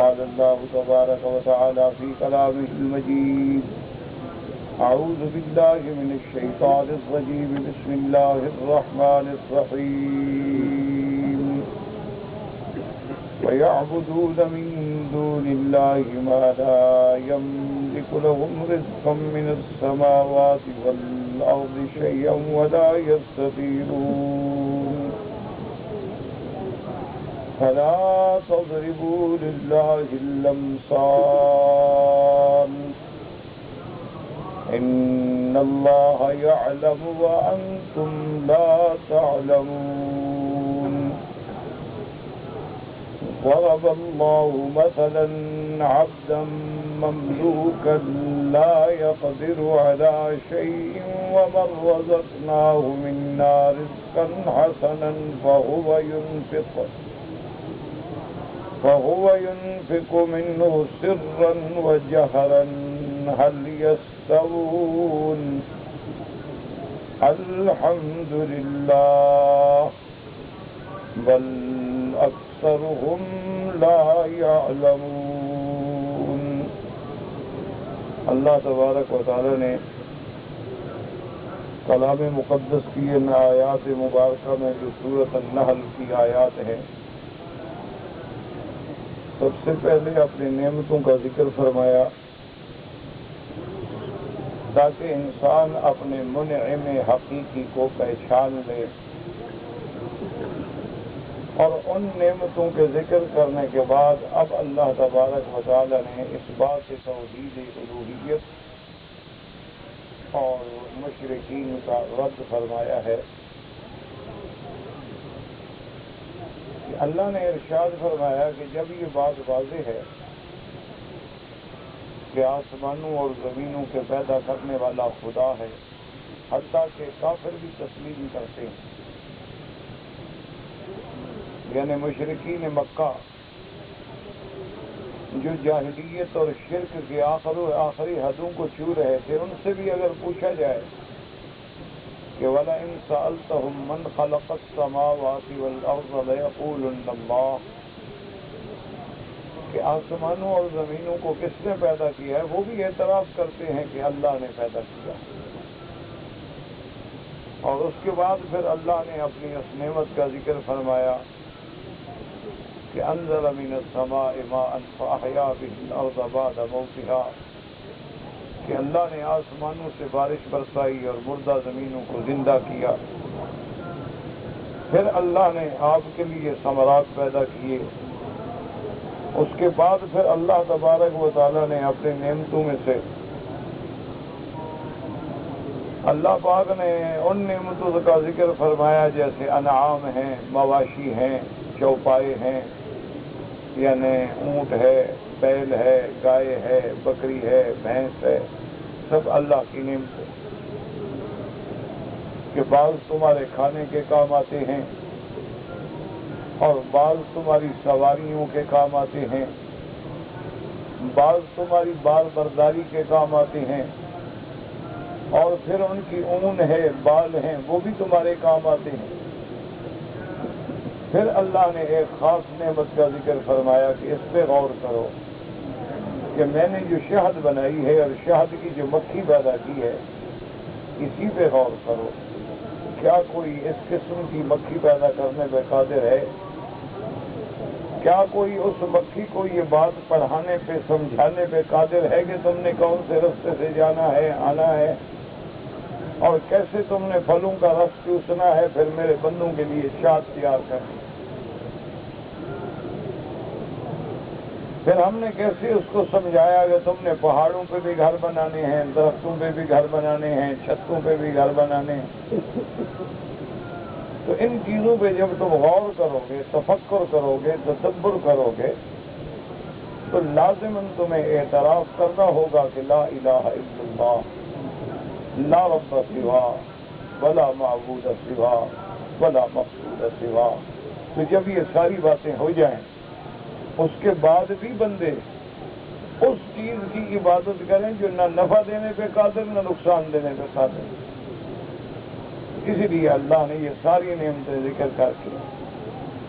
قال الله تبارك وتعالى في كلامه المجيد أعوذ بالله من الشيطان الرجيم بسم الله الرحمن الرحيم ويعبدون من دون الله ما لا يملك لهم رزقا من السماوات والأرض شيئا ولا يستطيعون فلا تضربوا لله الأمثال إن الله يعلم وأنتم لا تعلمون ضرب الله مثلا عبدا مملوكا لا يقدر على شيء ومن رزقناه منا رزقا حسنا فهو ينفق منه سرا وجهرا هل يستوون الحمد لله بل أكثرهم لا يعلمون. اللہ تبارک و تعالی نے کلام مقدس کی ان آیات مبارکہ میں جو سورۃ النحل کی آیات ہیں، سب سے پہلے اپنی نعمتوں کا ذکر فرمایا تاکہ انسان اپنے منعم حقیقی کو پہچان لے، اور ان نعمتوں کے ذکر کرنے کے بعد اب اللہ تبارک و تعالی نے اس بات توحید الوہیت اور مشرکین کا رد فرمایا ہے کہ اللہ نے ارشاد فرمایا کہ جب یہ بات واضح ہے کہ آسمانوں اور زمینوں کے پیدا کرنے والا خدا ہے، حتیٰ کہ کافر بھی تسلیم کرتے ہیں، یعنی مشرکین مکہ جو جاہلیت اور شرک کی آخری حدوں کو چھو رہے تھے، ان سے بھی اگر پوچھا جائے کہ وَلَئِن سَأَلْتَهُم مَّنْ خَلَقَ السَّمَاوَاتِ وَالْأَرْضَ لَيَقُولُنَّ اللَّهُ، کہ آسمانوں اور زمینوں کو کس نے پیدا کیا ہے، وہ بھی اعتراف کرتے ہیں کہ اللہ نے پیدا کیا. اور اس کے بعد پھر اللہ نے اپنی اس نعمت کا ذکر فرمایا کہ انزل من السماء ماء فاحیا به الارض بعد موتها، کہ اللہ نے آسمانوں سے بارش برسائی اور مردہ زمینوں کو زندہ کیا. پھر اللہ نے آپ کے لیے ثمرات پیدا کیے. اس کے بعد پھر اللہ تبارک و تعالی نے اپنی نعمتوں میں سے اللہ پاک نے ان نعمتوں کا ذکر فرمایا جیسے انعام ہیں، مواشی ہیں، چوپائے ہیں، یعنی اونٹ ہے، بیل ہے، گائے ہے، بکری ہے، بھینس ہے، سب اللہ کی نعمت کہ بعض تمہارے کھانے کے کام آتے ہیں اور بعض تمہاری سواریوں کے کام آتے ہیں، بعض تمہاری بال برداری کے کام آتے ہیں، اور پھر ان کی اون ہے، بال ہیں، وہ بھی تمہارے کام آتے ہیں. پھر اللہ نے ایک خاص نعمت کا ذکر فرمایا کہ اس پہ غور کرو کہ میں نے جو شہد بنائی ہے اور شہد کی جو مکھی پیدا کی ہے، اسی پہ غور کرو. کیا کوئی اس قسم کی مکھی پیدا کرنے پہ قادر ہے؟ کیا کوئی اس مکھی کو یہ بات پڑھانے پہ، سمجھانے پہ قادر ہے کہ تم نے کون سے رستے سے جانا ہے، آنا ہے، اور کیسے تم نے پھلوں کا رس چوسنا ہے، پھر میرے بندوں کے لیے شاد تیار کرنی. پھر ہم نے کیسے اس کو سمجھایا کہ تم نے پہاڑوں پہ بھی گھر بنانے ہیں، درختوں پہ بھی گھر بنانے ہیں، چھتوں پہ بھی گھر بنانے ہیں. تو ان چیزوں پہ جب تم غور کرو گے، تفکر کرو گے، تدبر کرو گے، تو لازماً تمہیں اعتراف کرنا ہوگا کہ لا الہ الا اللہ، لا رب سوا ولا معبود سوا ولا مقصود سوا. تو جب یہ ساری باتیں ہو جائیں، اس کے بعد بھی بندے اس چیز کی عبادت کریں جو نہ نفع دینے پہ قادر نہ نقصان دینے پہ قادر. اسی لیے اللہ نے یہ ساری نعمتیں ذکر کر کے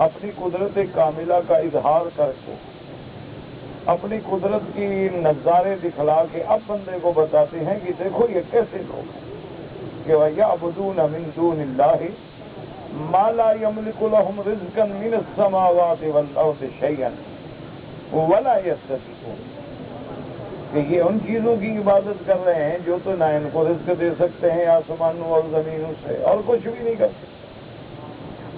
اپنی قدرت کاملہ کا اظہار کر کے اپنی قدرت کی نظارے دکھلا کے اب بندے کو بتاتے ہیں کہ دیکھو یہ کیسے لوگ ہیں کہ وَيَعْبُدُونَ مِن دُونِ اللَّهِ مَا لَا يَمْلِكُ لَهُمْ رِزْقًا مِنَ السَّمَاوَاتِ وَالْأَرْضِ شَيْئًا وَلَا يَسْتَطِيعُونَ، کہ یہ ان چیزوں کی عبادت کر رہے ہیں جو تو نہ ان کو رزق دے سکتے ہیں آسمانوں اور زمینوں سے، اور کچھ بھی نہیں کر سکتے،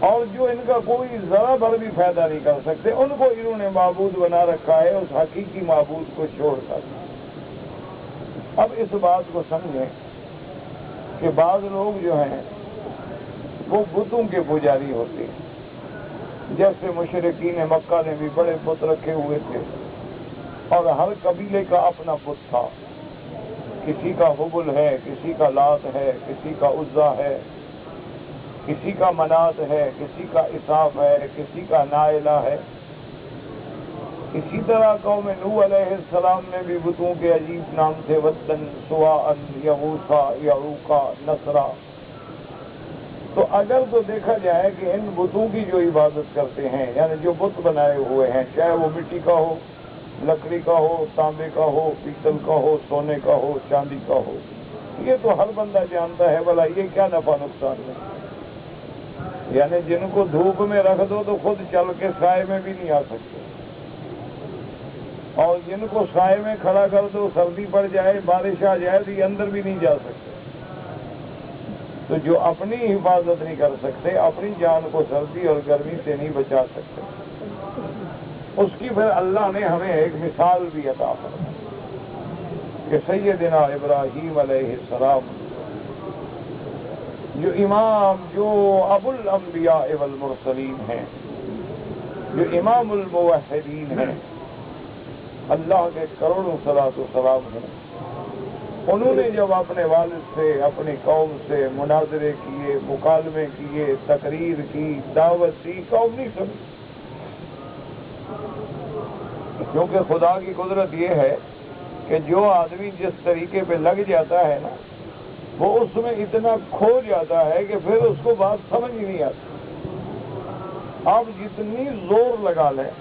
اور جو ان کا کوئی ذرا بھر بھی فائدہ نہیں کر سکتے، ان کو انہوں نے معبود بنا رکھا ہے اس حقیقی معبود کو چھوڑ کر۔ اب اس بات کو سمجھیں کہ بعض لوگ جو ہیں وہ بتوں کے پجاری ہوتے ہیں، جیسے مشرکین مکہ نے بھی بڑے بت رکھے ہوئے تھے، اور ہر قبیلے کا اپنا بت تھا، کسی کا حبل ہے، کسی کا لات ہے، کسی کا عزا ہے، کسی کا منات ہے، کسی کا اساف ہے، کسی کا نائلہ ہے۔ اسی طرح قوم نوح علیہ السلام میں بھی بتوں کے عجیب نام تھے، ودن، سواعن، یغوثا، یعوقا، نصرا۔ تو اگر تو دیکھا جائے کہ ان بتوں کی جو عبادت کرتے ہیں، یعنی جو بت بنائے ہوئے ہیں، چاہے وہ مٹی کا ہو، لکڑی کا ہو، تانبے کا ہو، پیتل کا ہو، سونے کا ہو، چاندی کا ہو، یہ تو ہر بندہ جانتا ہے بھلا یہ کیا نفع نقصان ہے۔ یعنی جن کو دھوپ میں رکھ دو تو خود چل کے سائے میں بھی نہیں آ سکتے، اور جن کو سائے میں کھڑا کر دو، سردی پڑ جائے، بارش آ جائے تو یہ اندر بھی نہیں جا سکتے۔ تو جو اپنی حفاظت نہیں کر سکتے، اپنی جان کو سردی اور گرمی سے نہیں بچا سکتے، اس کی پھر اللہ نے ہمیں ایک مثال بھی عطا فرمائی کہ سیدنا ابراہیم علیہ السلام جو امام، جو ابو الانبیاء والمرسلین ہیں، جو امام الموحدین ہیں، اللہ کے کروڑوں صلاۃ و سلام ہیں، انہوں نے جب اپنے والد سے، اپنی قوم سے مناظرے کیے، مکالمے کیے، تقریر کی، دعوت دی، قوم نہیں سنی، کیونکہ خدا کی قدرت یہ ہے کہ جو آدمی جس طریقے پہ لگ جاتا ہے نا، وہ اس میں اتنا کھو جاتا ہے کہ پھر اس کو بات سمجھ ہی نہیں آتی۔ آپ جتنی زور لگا لیں،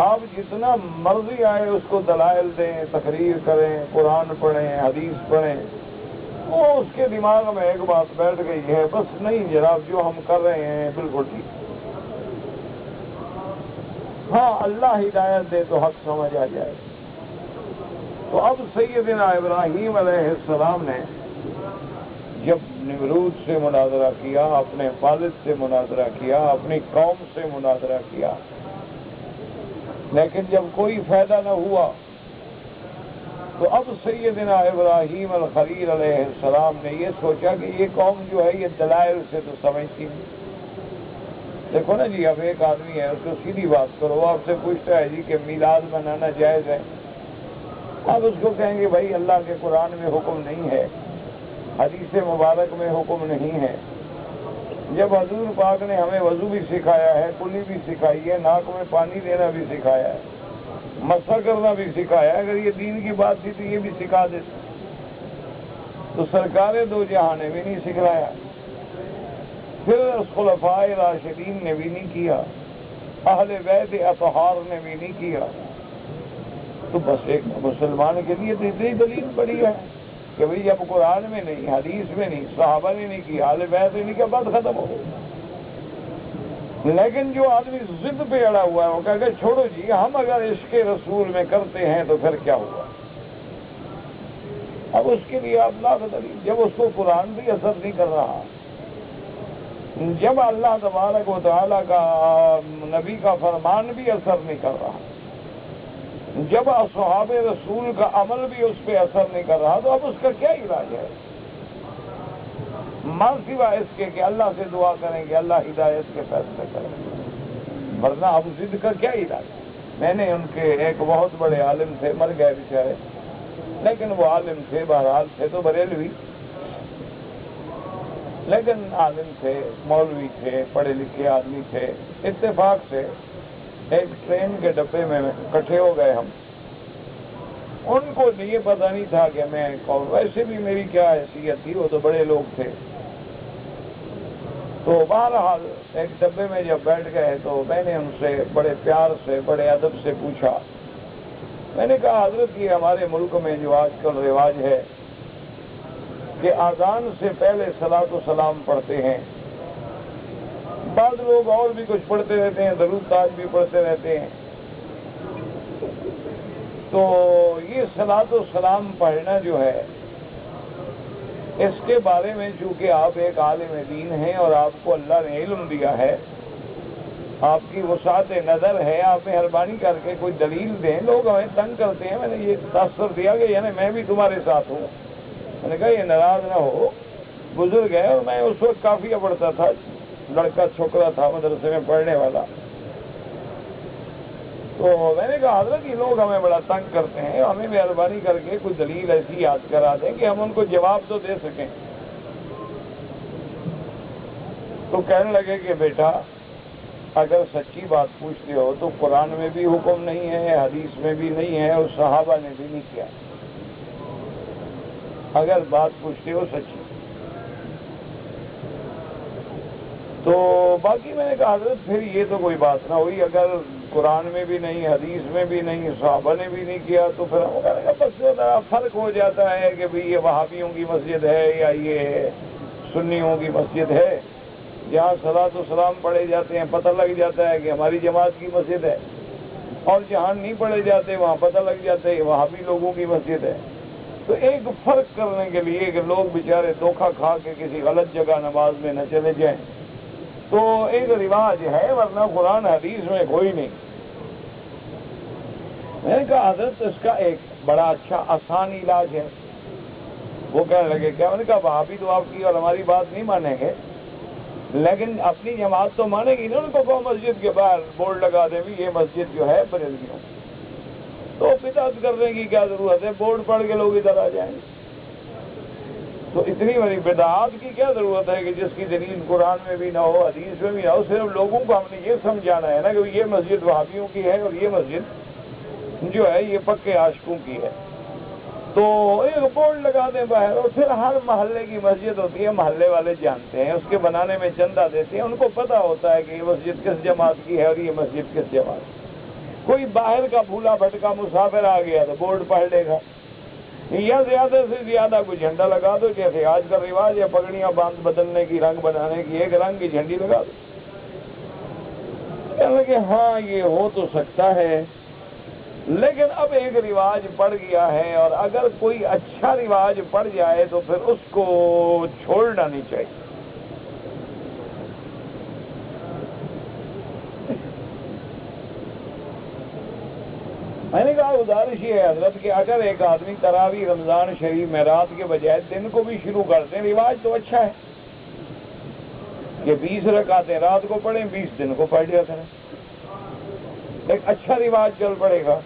آپ جتنا مرضی آئے اس کو دلائل دیں، تقریر کریں، قرآن پڑھیں، حدیث پڑھیں، وہ اس کے دماغ میں ایک بات بیٹھ گئی ہے، بس نہیں جناب جو ہم کر رہے ہیں بالکل ٹھیک۔ ہاں اللہ ہدایت دے تو حق سمجھ آ جائے۔ تو اب سیدنا ابراہیم علیہ السلام نے جب نمرود سے مناظرہ کیا، اپنے والد سے مناظرہ کیا، اپنی قوم سے مناظرہ کیا، لیکن جب کوئی فائدہ نہ ہوا، تو اب سیدنا ابراہیم الخلیل علیہ السلام نے یہ سوچا کہ یہ قوم جو ہے یہ دلائل سے تو سمجھتی نہیں۔ دیکھو نا جی، اب ایک آدمی ہے، اس کو سیدھی بات کرو، آپ سے پوچھتا ہے جی کہ میلاد منانا جائز ہے، آپ اس کو کہیں گے بھائی اللہ کے قرآن میں حکم نہیں ہے، حدیث مبارک میں حکم نہیں ہے۔ جب حضور پاک نے ہمیں وضو بھی سکھایا ہے، کلی بھی سکھائی ہے، ناک میں پانی دینا بھی سکھایا ہے، مسح کرنا بھی سکھایا ہے، اگر یہ دین کی بات تھی تو یہ بھی سکھا دیتے۔ تو سرکار دو جہاں نے بھی نہیں سکھلایا، پھر خلفائے راشدین نے بھی نہیں کیا، اہل بیت اطہار نے بھی نہیں کیا، تو بس ایک مسلمان کے لیے تو اتنی دلیل پڑی ہے کہ بھئی جب قرآن میں نہیں، حدیث میں نہیں، صحابہ نے نہیں کیا، اہل بیت نے نہیں کیا، بات ختم ہو گئی۔ لیکن جو آدمی ضد پہ اڑا ہوا ہے وہ کہہ کہ چھوڑو جی، ہم اگر عشق رسول میں کرتے ہیں تو پھر کیا ہوا؟ اب اس کے لیے آپ لاکھ دلیل، جب اس کو قرآن بھی اثر نہیں کر رہا، جب اللہ تبارک و تعالیٰ کا نبی کا فرمان بھی اثر نہیں کر رہا، جب اصحاب رسول کا عمل بھی اس پہ اثر نہیں کر رہا، تو اب اس کا کیا علاج ہے؟ ماں سوا اس کے کہ اللہ سے دعا کریں کہ اللہ ہدایت کے فیصلے کریں، ورنہ اب ضد کا کیا علاج؟ میں نے ان کے ایک بہت بڑے عالم تھے، مر گئے بیچارے، لیکن وہ عالم تھے، بہرحال تھے تو بریلوی، لیکن عالم تھے، مولوی تھے، پڑھے لکھے آدمی تھے۔ اتفاق سے ایک ٹرین کے ڈبے میں اکٹھے ہو گئے ہم، ان کو یہ پتہ نہیں تھا کہ میں کون، ویسے بھی میری کیا حیثیت تھی، وہ تو بڑے لوگ تھے۔ تو بہرحال ایک ڈبے میں جب بیٹھ گئے تو میں نے ان سے بڑے پیار سے بڑے ادب سے پوچھا، میں نے کہا حضرت یہ ہمارے ملک میں جو آج کل رواج ہے کہ اذان سے پہلے صلاۃ و سلام پڑھتے ہیں، بعض لوگ اور بھی کچھ پڑھتے رہتے ہیں، درود تاج بھی پڑھتے رہتے ہیں، تو یہ صلاۃ و سلام پڑھنا جو ہے اس کے بارے میں چونکہ آپ ایک عالم دین ہیں اور آپ کو اللہ نے علم دیا ہے، آپ کی وسعت نظر ہے، آپ مہربانی کر کے کوئی دلیل دیں، لوگ ہمیں تنگ کرتے ہیں۔ میں نے یہ تاثر دیا کہ یعنی میں بھی تمہارے ساتھ ہوں۔ میں نے کہا یہ ناراض نہ ہو، بزرگ ہے، اور میں اس وقت کافی پڑھتا تھا، لڑکا چھوکرا تھا مدرسے میں پڑھنے والا، تو میں نے کہا حضرت یہ لوگ ہمیں بڑا تنگ کرتے ہیں، ہمیں مہربانی کر کے کوئی دلیل ایسی یاد کرا دیں کہ ہم ان کو جواب تو دے سکیں۔ تو کہنے لگے کہ بیٹا اگر سچی بات پوچھتے ہو تو قرآن میں بھی حکم نہیں ہے، حدیث میں بھی نہیں ہے، اور صحابہ نے بھی نہیں کیا۔ اگر بات پوچھتے ہو سچی تو باقی میں نے کہا حضرت پھر یہ تو کوئی بات نہ ہوئی، اگر قرآن میں بھی نہیں، حدیث میں بھی نہیں، صحابہ نے بھی نہیں کیا تو پھر ہم کہنے کا بس فرق ہو جاتا ہے کہ بھئی یہ وہابیوں کی مسجد ہے یا یہ سنیوں کی مسجد ہے، جہاں صلاۃ و سلام پڑھے جاتے ہیں پتہ لگ جاتا ہے کہ ہماری جماعت کی مسجد ہے، اور جہاں نہیں پڑھے جاتے وہاں پتہ لگ جاتا ہے کہ وہابی لوگوں کی مسجد ہے۔ تو ایک فرق کرنے کے لیے کہ لوگ بیچارے دھوکہ کھا کے کسی غلط جگہ نماز میں نہ چلے جائیں، تو ایک رواج ہے، ورنہ قرآن حدیث میں کوئی نہیں۔ میں نے کہا حضرت اس کا ایک بڑا اچھا آسان علاج ہے۔ وہ کہنے لگے کیا؟ میں نے کہا وہابی تو آپ کی اور ہماری بات نہیں مانیں گے، لیکن اپنی جماعت تو مانے گی نا، ان کو مسجد کے باہر بورڈ لگا دیں بھی یہ مسجد جو ہے بریلویوں، تو بدعت کرنے کی کیا ضرورت ہے، بورڈ پڑھ کے لوگ ادھر آ جائیں گے۔ تو اتنی بڑی بدعات کی کیا ضرورت ہے کہ جس کی دلیل قرآن میں بھی نہ ہو، حدیث میں بھی نہ ہو، صرف لوگوں کو ہم نے یہ سمجھانا ہے نا کہ یہ مسجد وہابیوں کی ہے اور یہ مسجد جو ہے یہ پکے عاشقوں کی ہے۔ تو ایک بورڈ لگا دیں باہر، اور پھر ہر محلے کی مسجد ہوتی ہے، محلے والے جانتے ہیں، اس کے بنانے میں چندہ دیتے ہیں، ان کو پتہ ہوتا ہے کہ یہ مسجد کس جماعت کی ہے اور یہ مسجد کس جماعت کی۔ کوئی باہر کا بھولا بھٹکا مسافر آ گیا تو بورڈ پڑھ لے گا، یا زیادہ سے زیادہ کوئی جھنڈا لگا دو، جیسے آج کا رواج ہے پگڑیاں باندھ بدلنے کی، رنگ بنانے کی، ایک رنگ کی جھنڈی لگا دو۔ کہنے لگے ہاں یہ ہو تو سکتا ہے، لیکن اب ایک رواج پڑ گیا ہے، اور اگر کوئی اچھا رواج پڑ جائے تو پھر اس کو چھوڑنا نہیں چاہیے۔ میں نے کہا گزارش یہ ہے حضرت کہ اگر ایک آدمی تراویح رمضان شریف میں رات کے بجائے دن کو بھی شروع کر دیں، رواج تو اچھا ہے کہ 20 رکعتیں رات کو پڑھیں، 20 دن کو پڑھ لیا کریں، ایک اچھا رواج چل پڑے گا۔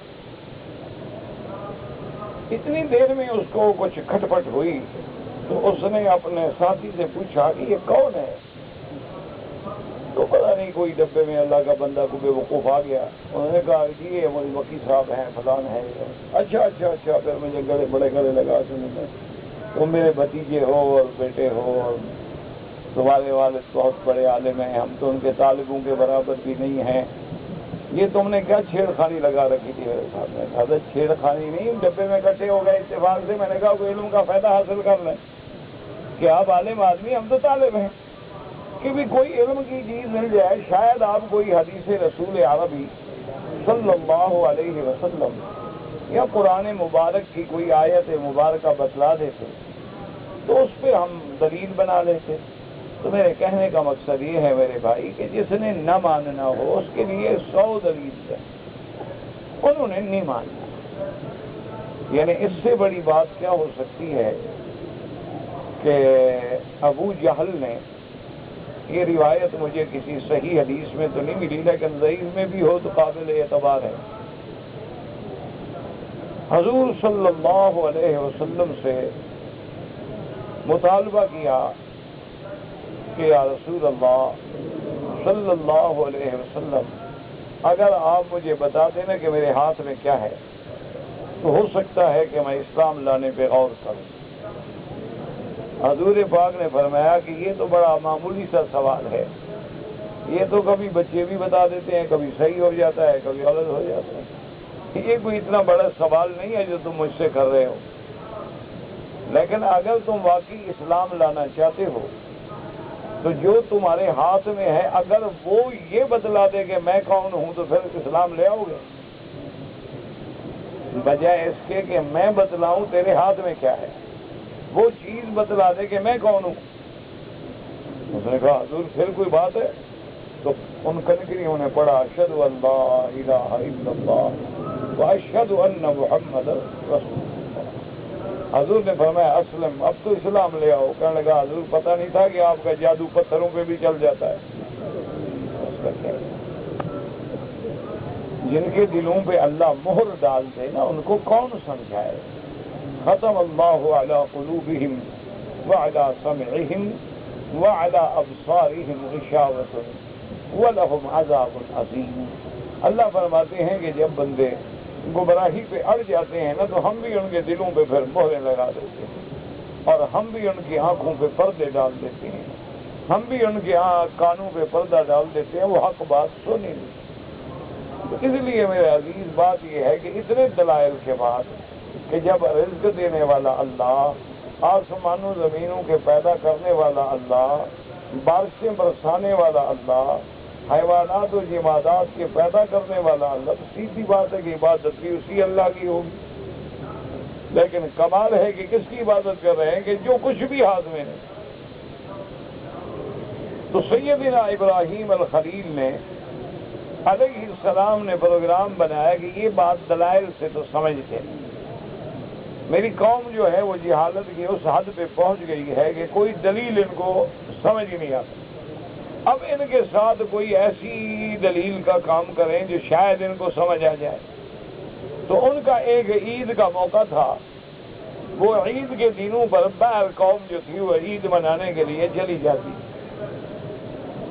اتنی دیر میں اس کو کچھ کھٹپٹ ہوئی تو اس نے اپنے ساتھی سے پوچھا کہ یہ کون ہے؟ تو پتا نہیں کوئی ڈبے میں اللہ کا بندہ کو بے وقوف آ گیا، انہوں نے کہا کہ یہ مول وکی صاحب ہیں، فلان ہے۔ اچھا پھر مجھے بڑے گلے لگا سنیں، تم میرے بھتیجے ہو اور بیٹے ہو، اور تمہارے والد بہت بڑے عالم ہیں، ہم تو ان کے طالبوں کے برابر بھی نہیں ہیں، یہ تم نے کیا چھیڑ خانی لگا رکھی تھی میرے سامنے؟ حضرت چھیڑ خانی نہیں، ڈبے میں اکٹھے ہو گئے اتفاق سے۔ میں نے کہا کوئی علم کا فائدہ حاصل کر لیں کہ آپ عالم آدمی، ہم تو طالب ہیں، کہ بھی کوئی علم کی چیز مل جائے، شاید آپ کوئی حدیث رسول عربی صلی اللہ علیہ وسلم یا قرآن مبارک کی کوئی آیت مبارکہ بتلا دیتے تو اس پہ ہم دلیل بنا لیتے۔ تو میرے کہنے کا مقصد یہ ہے میرے بھائی کہ جس نے نہ ماننا ہو اس کے لیے 100 دلیل ہے، انہوں نے نہیں ماننا، یعنی اس سے بڑی بات کیا ہو سکتی ہے کہ ابو جہل نے، یہ روایت مجھے کسی صحیح حدیث میں تو نہیں ملی لیکن ضعیف میں بھی ہو تو قابل اعتبار ہے، حضور صلی اللہ علیہ وسلم سے مطالبہ کیا کہ یا رسول اللہ صلی اللہ علیہ وسلم، اگر آپ مجھے بتا دینا کہ میرے ہاتھ میں کیا ہے تو ہو سکتا ہے کہ میں اسلام لانے پہ غور کروں۔ حضور پاک نے فرمایا کہ یہ تو بڑا معمولی سا سوال ہے، یہ تو کبھی بچے بھی بتا دیتے ہیں، کبھی صحیح ہو جاتا ہے، کبھی غلط ہو جاتا ہے۔ یہ کوئی اتنا بڑا سوال نہیں ہے جو تم مجھ سے کر رہے ہو، لیکن اگر تم واقعی اسلام لانا چاہتے ہو تو جو تمہارے ہاتھ میں ہے، اگر وہ یہ بتلا دے کہ میں کون ہوں تو پھر اسلام لے آؤ گے، بجائے اس کے کہ میں بتلاؤں تیرے ہاتھ میں کیا ہے، وہ چیز بتلا دے کہ میں کون ہوں۔ اس نے کہا حضور پھر کوئی بات ہے؟ تو ان کنکریوں نے پڑھا اشہد ان لا الہ الا اللہ واشہد ان محمد رسول اللہ۔ حضور نے فرمایا اسلم، اب تو اسلام لے آؤ۔ کہنے لگا حضور پتہ نہیں تھا کہ آپ کا جادو پتھروں پہ بھی چل جاتا ہے۔ اس کا کیا؟ جن کے دلوں پہ اللہ مہر ڈال دے نا، ان کو کون سمجھائے؟ ختم اللہ علی قلوبہم وعلی سمعہم وعلی ابصارہم غشاوۃ وَلَهُمْ عَذَابٌ عَظِيمٌ۔ اللہ فرماتے ہیں کہ جب بندے گمراہی پہ اڑ جاتے ہیں نا تو ہم بھی ان کے دلوں پہ پھر مہریں لگا دیتے ہیں، اور ہم بھی ان کی آنکھوں پہ پردے ڈال دیتے ہیں، ہم بھی ان کے کانوں پہ پردہ ڈال دیتے ہیں، وہ حق بات سنیں نہیں۔ تو اس لیے میرے عزیز بات یہ ہے کہ اتنے دلائل کے بعد کہ جب رزق دینے والا اللہ، آسمانوں زمینوں کے پیدا کرنے والا اللہ، بارشیں برسانے والا اللہ، حیوانات و جمادات کے پیدا کرنے والا اللہ، تو سیدھی بات ہے کہ عبادت بھی اسی اللہ کی ہوگی۔ لیکن کمال ہے کہ کس کی عبادت کر رہے ہیں کہ جو کچھ بھی ہاتھ میں ہے۔ تو سیدنا ابراہیم الخلیل نے علیہ السلام نے پروگرام بنایا کہ یہ بات دلائل سے تو سمجھتے ہیں، میری قوم جو ہے وہ جہالت کی اس حد پہ پہنچ گئی ہے کہ کوئی دلیل ان کو سمجھ ہی نہیں آتا۔ اب ان کے ساتھ کوئی ایسی دلیل کا کام کریں جو شاید ان کو سمجھ آ جائے۔ تو ان کا ایک عید کا موقع تھا، وہ عید کے دنوں پر باہر قوم جو تھی وہ عید منانے کے لیے چلی جاتی۔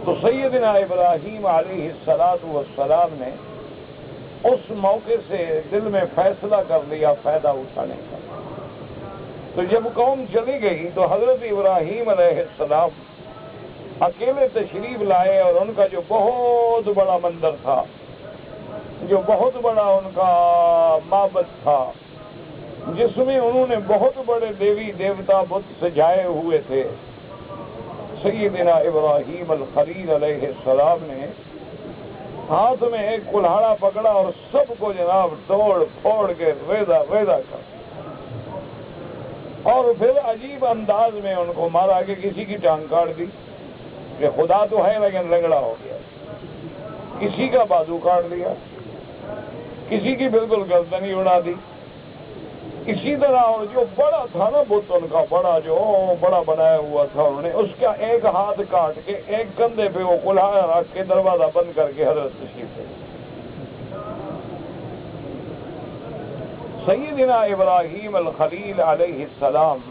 تو سیدنا ابراہیم علیہ السلام نے اس موقع سے دل میں فیصلہ کر لیا فائدہ اٹھانے کا۔ تو جب قوم چلی گئی تو حضرت ابراہیم علیہ السلام اکیلے تشریف لائے، اور ان کا جو بہت بڑا مندر تھا، جو بہت بڑا ان کا معبد تھا، جس میں انہوں نے بہت بڑے دیوی دیوتا بت سجائے ہوئے تھے، سیدنا ابراہیم الخلیل علیہ السلام نے ہاتھ میں ایک کلہاڑا پکڑا اور سب کو جناب توڑ پھوڑ کے ریزہ کر، اور پھر عجیب انداز میں ان کو مارا کہ کسی کی ٹانگ کاٹ دی کہ خدا تو ہے لیکن لنگڑا ہو گیا، کسی کا بازو کاٹ دیا، کسی کی بالکل گردن ہی اڑا دی، اسی طرح۔ اور جو بڑا تھا نا بت ان کا بڑا بنایا ہوا تھا، انہوں نے اس کا ایک ہاتھ کاٹ کے ایک کندھے پہ وہ کلہاڑا رکھ کے دروازہ بند کر کے حضرت تشریف لے۔ سیدنا ابراہیم الخلیل علیہ السلام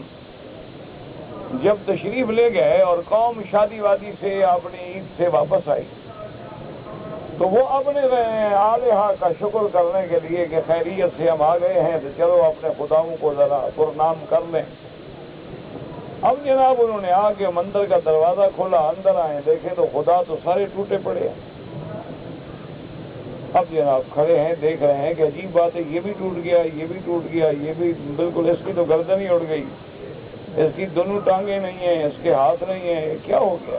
جب تشریف لے گئے اور قوم شادی وادی سے اپنی عید سے واپس آئی تو وہ اپنے آلہہ کا شکر کرنے کے لیے کہ خیریت سے ہم آ گئے ہیں تو چلو اپنے خداؤں کو ذرا پرنام کر لیں۔ اب جناب انہوں نے آ کے مندر کا دروازہ کھولا، اندر آئے، دیکھے تو خدا تو سارے ٹوٹے پڑے ہیں۔ اب جناب کھڑے ہیں، دیکھ رہے ہیں کہ عجیب بات ہے، یہ بھی ٹوٹ گیا، یہ بھی ٹوٹ گیا، یہ بھی بالکل، اس کی تو گردن ہی اڑ گئی، اس کی دونوں ٹانگیں نہیں ہیں، اس کے ہاتھ نہیں ہیں، کیا ہو گیا؟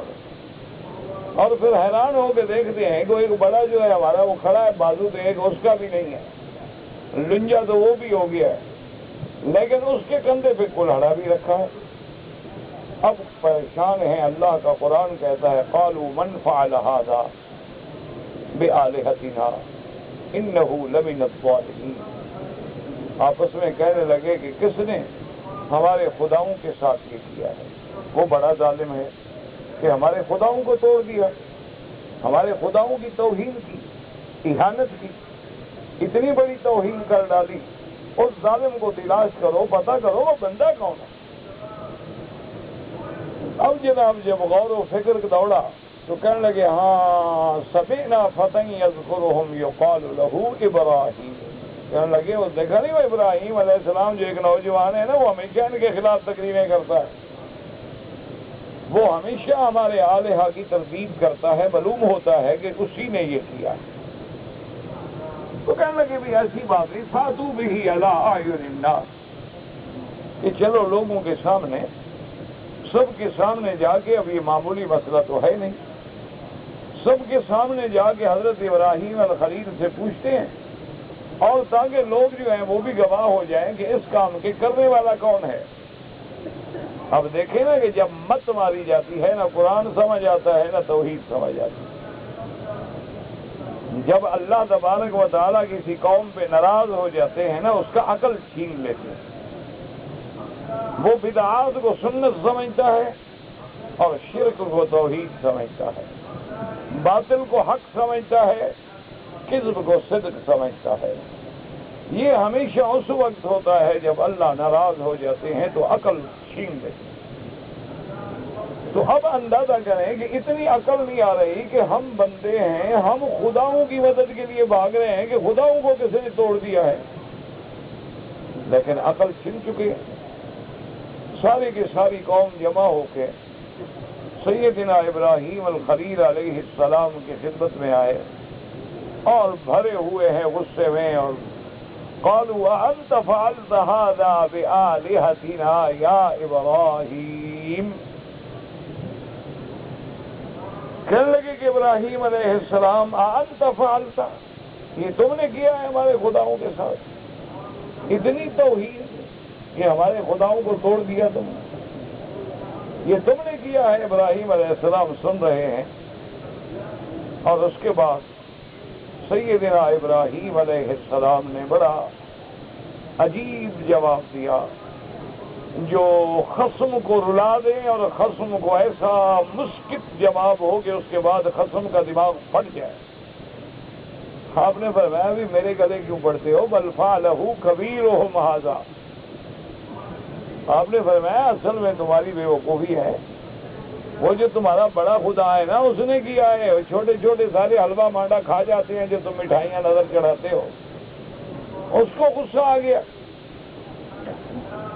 اور پھر حیران ہو کے دیکھتے ہیں کہ ایک بڑا جو ہے ہمارا وہ کھڑا ہے، بازو تو ایک اس کا بھی نہیں ہے، لنجا تو وہ بھی ہو گیا ہے، لیکن اس کے کندھے پہ کلہاڑا بھی رکھا ہے۔ اب پریشان ہیں، اللہ کا قرآن کہتا ہے قالوا من فعل هذا بآلہتنا انہ لمن الظالمین، آپس میں کہنے لگے کہ کس نے ہمارے خداؤں کے ساتھ یہ کیا ہے، وہ بڑا ظالم ہے کہ ہمارے خداؤں کو توڑ دیا، ہمارے خداؤں کی توہین کی، اہانت کی، اتنی بڑی توہین کر ڈالی۔ اس ظالم کو تلاش کرو، پتہ کرو وہ بندہ کون ہے۔ اب جناب جب غور و فکر دوڑا تو کہنے لگے ہاں سمعنا فتى يذكرهم يقال له ابراہیم، کہنے لگے وہ دیکھا نہیں وہ ابراہیم علیہ السلام جو ایک نوجوان ہے نا، وہ ہمیشہ ان کے خلاف تقریریں کرتا ہے، وہ ہمیشہ ہمارے آلہہ کی تردید کرتا ہے، معلوم ہوتا ہے کہ اسی نے یہ کیا ہے۔ تو کہنے لگے بھی ایسی بات نہیں، فاتو بھی علی اعین الناس، کہ چلو لوگوں کے سامنے، سب کے سامنے جا کے، اب یہ معمولی مسئلہ تو ہے نہیں، سب کے سامنے جا کے حضرت ابراہیم الخلیل سے پوچھتے ہیں، اور تاکہ لوگ جو ہیں وہ بھی گواہ ہو جائیں کہ اس کام کے کرنے والا کون ہے۔ اب دیکھیں نا کہ جب مت ماری جاتی ہے، نہ قرآن سمجھ آتا ہے، نہ توحید سمجھ آتی ہے۔ جب اللہ تبارک و تعالیٰ کسی قوم پہ ناراض ہو جاتے ہیں نا، اس کا عقل چھین لیتے ہیں۔ وہ بدعات کو سنت سمجھتا ہے اور شرک کو توحید سمجھتا ہے، باطل کو حق سمجھتا ہے، کذب کو صدق سمجھتا ہے۔ یہ ہمیشہ اس وقت ہوتا ہے جب اللہ ناراض ہو جاتے ہیں تو عقل چھین لیتے ہیں۔ تو اب اندازہ کریں کہ اتنی عقل نہیں آ رہی کہ ہم بندے ہیں، ہم خداؤں کی مدد کے لیے بھاگ رہے ہیں کہ خداؤں کو کسی نے توڑ دیا ہے، لیکن عقل چھن چکے ہیں۔ ساری کی ساری قوم جمع ہو کے سیدنا ابراہیم الخلیل علیہ السلام کی خدمت میں آئے اور بھرے ہوئے ہیں غصے میں، اور قالوا انت فعلت هذا بآلهتنا یا ابراہیم، کہنے لگے کہ ابراہیم علیہ السلام انت فعلت، یہ تم نے کیا ہے ہمارے خداؤں کے ساتھ، اتنی توہین کہ ہمارے خداؤں کو توڑ دیا تم نے، یہ تم نے کیا ہے۔ ابراہیم علیہ السلام سن رہے ہیں، اور اس کے بعد سیدنا ابراہیم علیہ السلام نے بڑا عجیب جواب دیا جو خصم کو رلا دے، اور خصم کو ایسا مسکت جواب ہو کہ اس کے بعد خصم کا دماغ پھٹ جائے۔ آپ نے فرمایا بھی میرے گلے کیوں پڑتے ہو، بل فعلہ کبیرہم ھذا، آپ نے فرمایا اصل میں تمہاری بے وقوفی ہے، وہ جو تمہارا بڑا خدا ہے نا اس نے کیا ہے، چھوٹے چھوٹے سارے حلوہ مانڈا کھا جاتے ہیں جو تم مٹھائیاں نظر چڑھاتے ہو، اس کو غصہ آ گیا،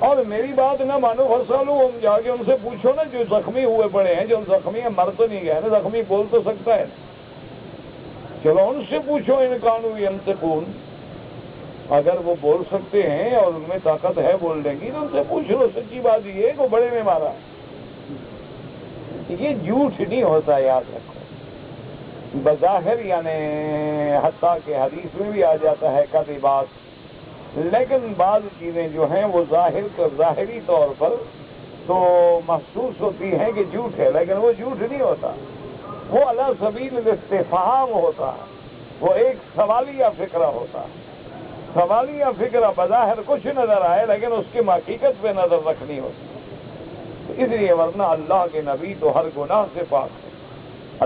اور میری بات نہ مانو فسالو، ہم جا کے ان سے پوچھو نا جو زخمی ہوئے پڑے ہیں، جو زخمی ہیں، مر تو نہیں گئے نا، زخمی بول تو سکتا ہے، چلو ان سے پوچھو ان کانوا ینطقون، اگر وہ بول سکتے ہیں اور ان میں طاقت ہے بولنے کی تو ان سے پوچھ لو، سچی بات یہ ہے کہ بڑے نے مارا، یہ جھوٹ نہیں ہوتا، یاد رکھو، بظاہر یعنی حتیٰ کہ حدیث میں بھی آ جاتا ہے کبھی بات، لیکن بعض چیزیں جو ہیں وہ ظاہری طور پر تو محسوس ہوتی ہیں کہ جھوٹ ہے، لیکن وہ جھوٹ نہیں ہوتا، وہ علی سبیل الاستفہام ہوتا ہے، وہ ایک سوالیہ فکرہ ہوتا ہے۔ سوالیہ فکرہ بظاہر کچھ نظر آئے لیکن اس کی حقیقت پہ نظر رکھنی ہوتی، اس لیے ورنہ اللہ کے نبی تو ہر گناہ سے پاک ہے،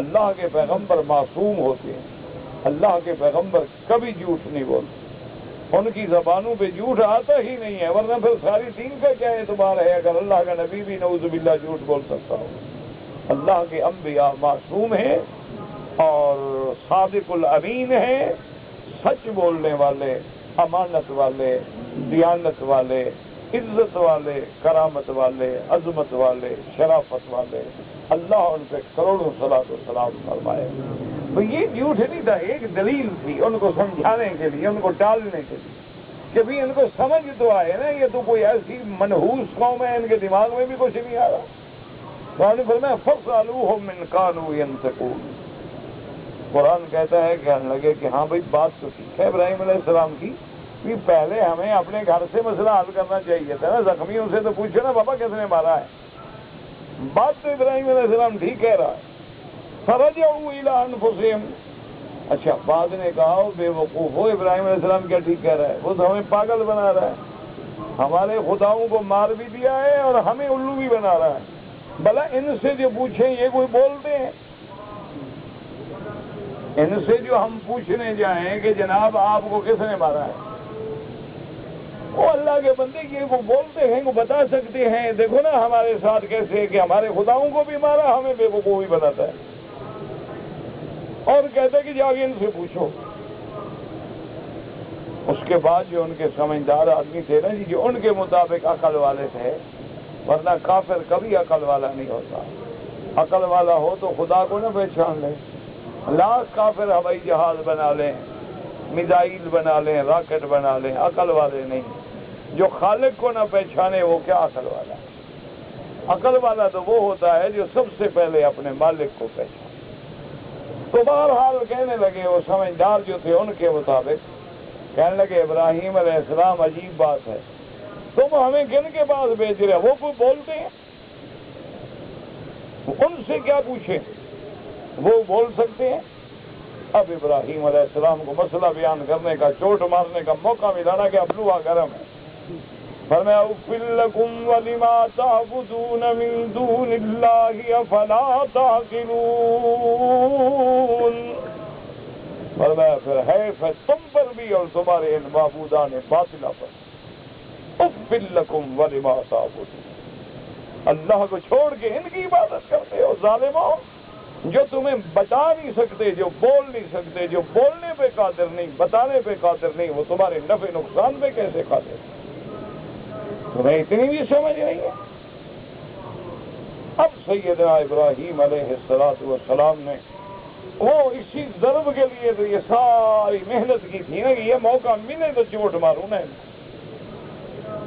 اللہ کے پیغمبر معصوم ہوتے ہیں، اللہ کے پیغمبر کبھی جھوٹ نہیں بولتے، ان کی زبانوں پہ جھوٹ آتا ہی نہیں ہے، ورنہ پھر ساری دین کا کیا اعتبار ہے اگر اللہ کا نبی بھی نعوذ باللہ جھوٹ بول سکتا ہو۔ اللہ کے انبیاء معصوم ہیں اور صادق الامین ہیں، سچ بولنے والے، امانت والے، دیانت والے، عزت والے، کرامت والے، عظمت والے، شرافت والے، اللہ ان پہ کروڑوں صلاۃ و سلام فرمائے۔ تو یہ جھوٹ نہیں تھا، ایک دلیل تھی ان کو سمجھانے کے لیے، ان کو ٹالنے کے لیے کہ بھی ان کو سمجھ تو آئے نا، یہ تو کوئی ایسی منحوس قوم ہے، ان کے دماغ میں بھی کچھ نہیں آ رہا۔ تو آپ نے فرمایا فَاسْأَلُوهُمْ إِن كَانُوا يَنْطِقُونَ، قرآن کہتا ہے کہنے لگے کہ ہاں بھائی بات تو ٹھیک ہے ابراہیم علیہ السلام کی، کہ پہلے ہمیں اپنے گھر سے مسئلہ حل کرنا چاہیے تھا نا، زخمیوں سے تو پوچھو نا بابا کس نے مارا ہے، بات تو ابراہیم علیہ السلام ٹھیک کہہ رہا ہے۔ فَرَجَعُوا إِلَىٰ أَنفُسِهِمْ، اچھا بعد نے کہا بے وقوف ہو، ابراہیم علیہ السلام کیا ٹھیک کہہ رہا ہے، وہ تو ہمیں پاگل بنا رہا ہے، ہمارے خداؤں کو مار بھی دیا ہے اور ہمیں الو بھی بنا رہا ہے، بھلا ان سے جو پوچھیں یہ کوئی بولتے ہیں؟ ان سے جو ہم پوچھنے جائیں کہ جناب آپ کو کس نے مارا ہے، وہ اللہ کے بندے یہ وہ بولتے ہیں، وہ بتا سکتے ہیں، دیکھو نا ہمارے ساتھ کیسے کہ ہمارے خداؤں کو بھی مارا، ہمیں بے وقوفی بناتا ہے، اور کہتا ہے کہ جا کے ان سے پوچھو۔ اس کے بعد جو ان کے سمجھدار آدمی تھے نا جی، جو ان کے مطابق عقل والے تھے، ورنہ کافر کبھی عقل والا نہیں ہوتا، عقل والا ہو تو خدا کو نہ پہچان لے. لاکھ کافر ہوائی جہاز بنا لیں، میزائل بنا لیں، راکٹ بنا لیں، عقل والے نہیں. جو خالق کو نہ پہچانے وہ کیا عقل والا ہے؟ عقل والا تو وہ ہوتا ہے جو سب سے پہلے اپنے مالک کو پہچانے. تو بہرحال کہنے لگے وہ سمجھدار جو تھے ان کے مطابق، کہنے لگے ابراہیم علیہ السلام عجیب بات ہے، تم ہمیں کن کے پاس بھیج رہے؟ وہ کوئی بولتے ہیں، ان سے کیا پوچھیں، وہ بول سکتے ہیں. اب ابراہیم علیہ السلام کو مسئلہ بیان کرنے کا، چوٹ مارنے کا موقع ملا نا کہ اب لوہا گرم ہے. فرمایا اُفٍّ لَكُمْ وَلِمَا تَعْبُدُونَ مِن دُونِ اللَّهِ أَفَلَا تَعْقِلُونَ. فرمایا پھر حیف ہے تم پر بھی اور تمہارے ان معبودان باطلہ پر. اُفٍّ لَكُمْ وَلِمَا تَعْبُدُونَ، اللہ کو چھوڑ کے ان کی عبادت کرتے ہو ظالموں. جو تمہیں بتا نہیں سکتے، جو بول نہیں سکتے، جو بولنے پہ قادر نہیں، بتانے پہ قادر نہیں، وہ تمہارے نفع نقصان پہ کیسے قادر؟ تمہیں اتنی بھی سمجھ نہیں ہے. اب سیدنا ابراہیم علیہ السلام نے وہ اسی ضرب کے لیے تو یہ ساری محنت کی تھی نا کہ یہ موقع ملے تو چوٹ ماروں نا.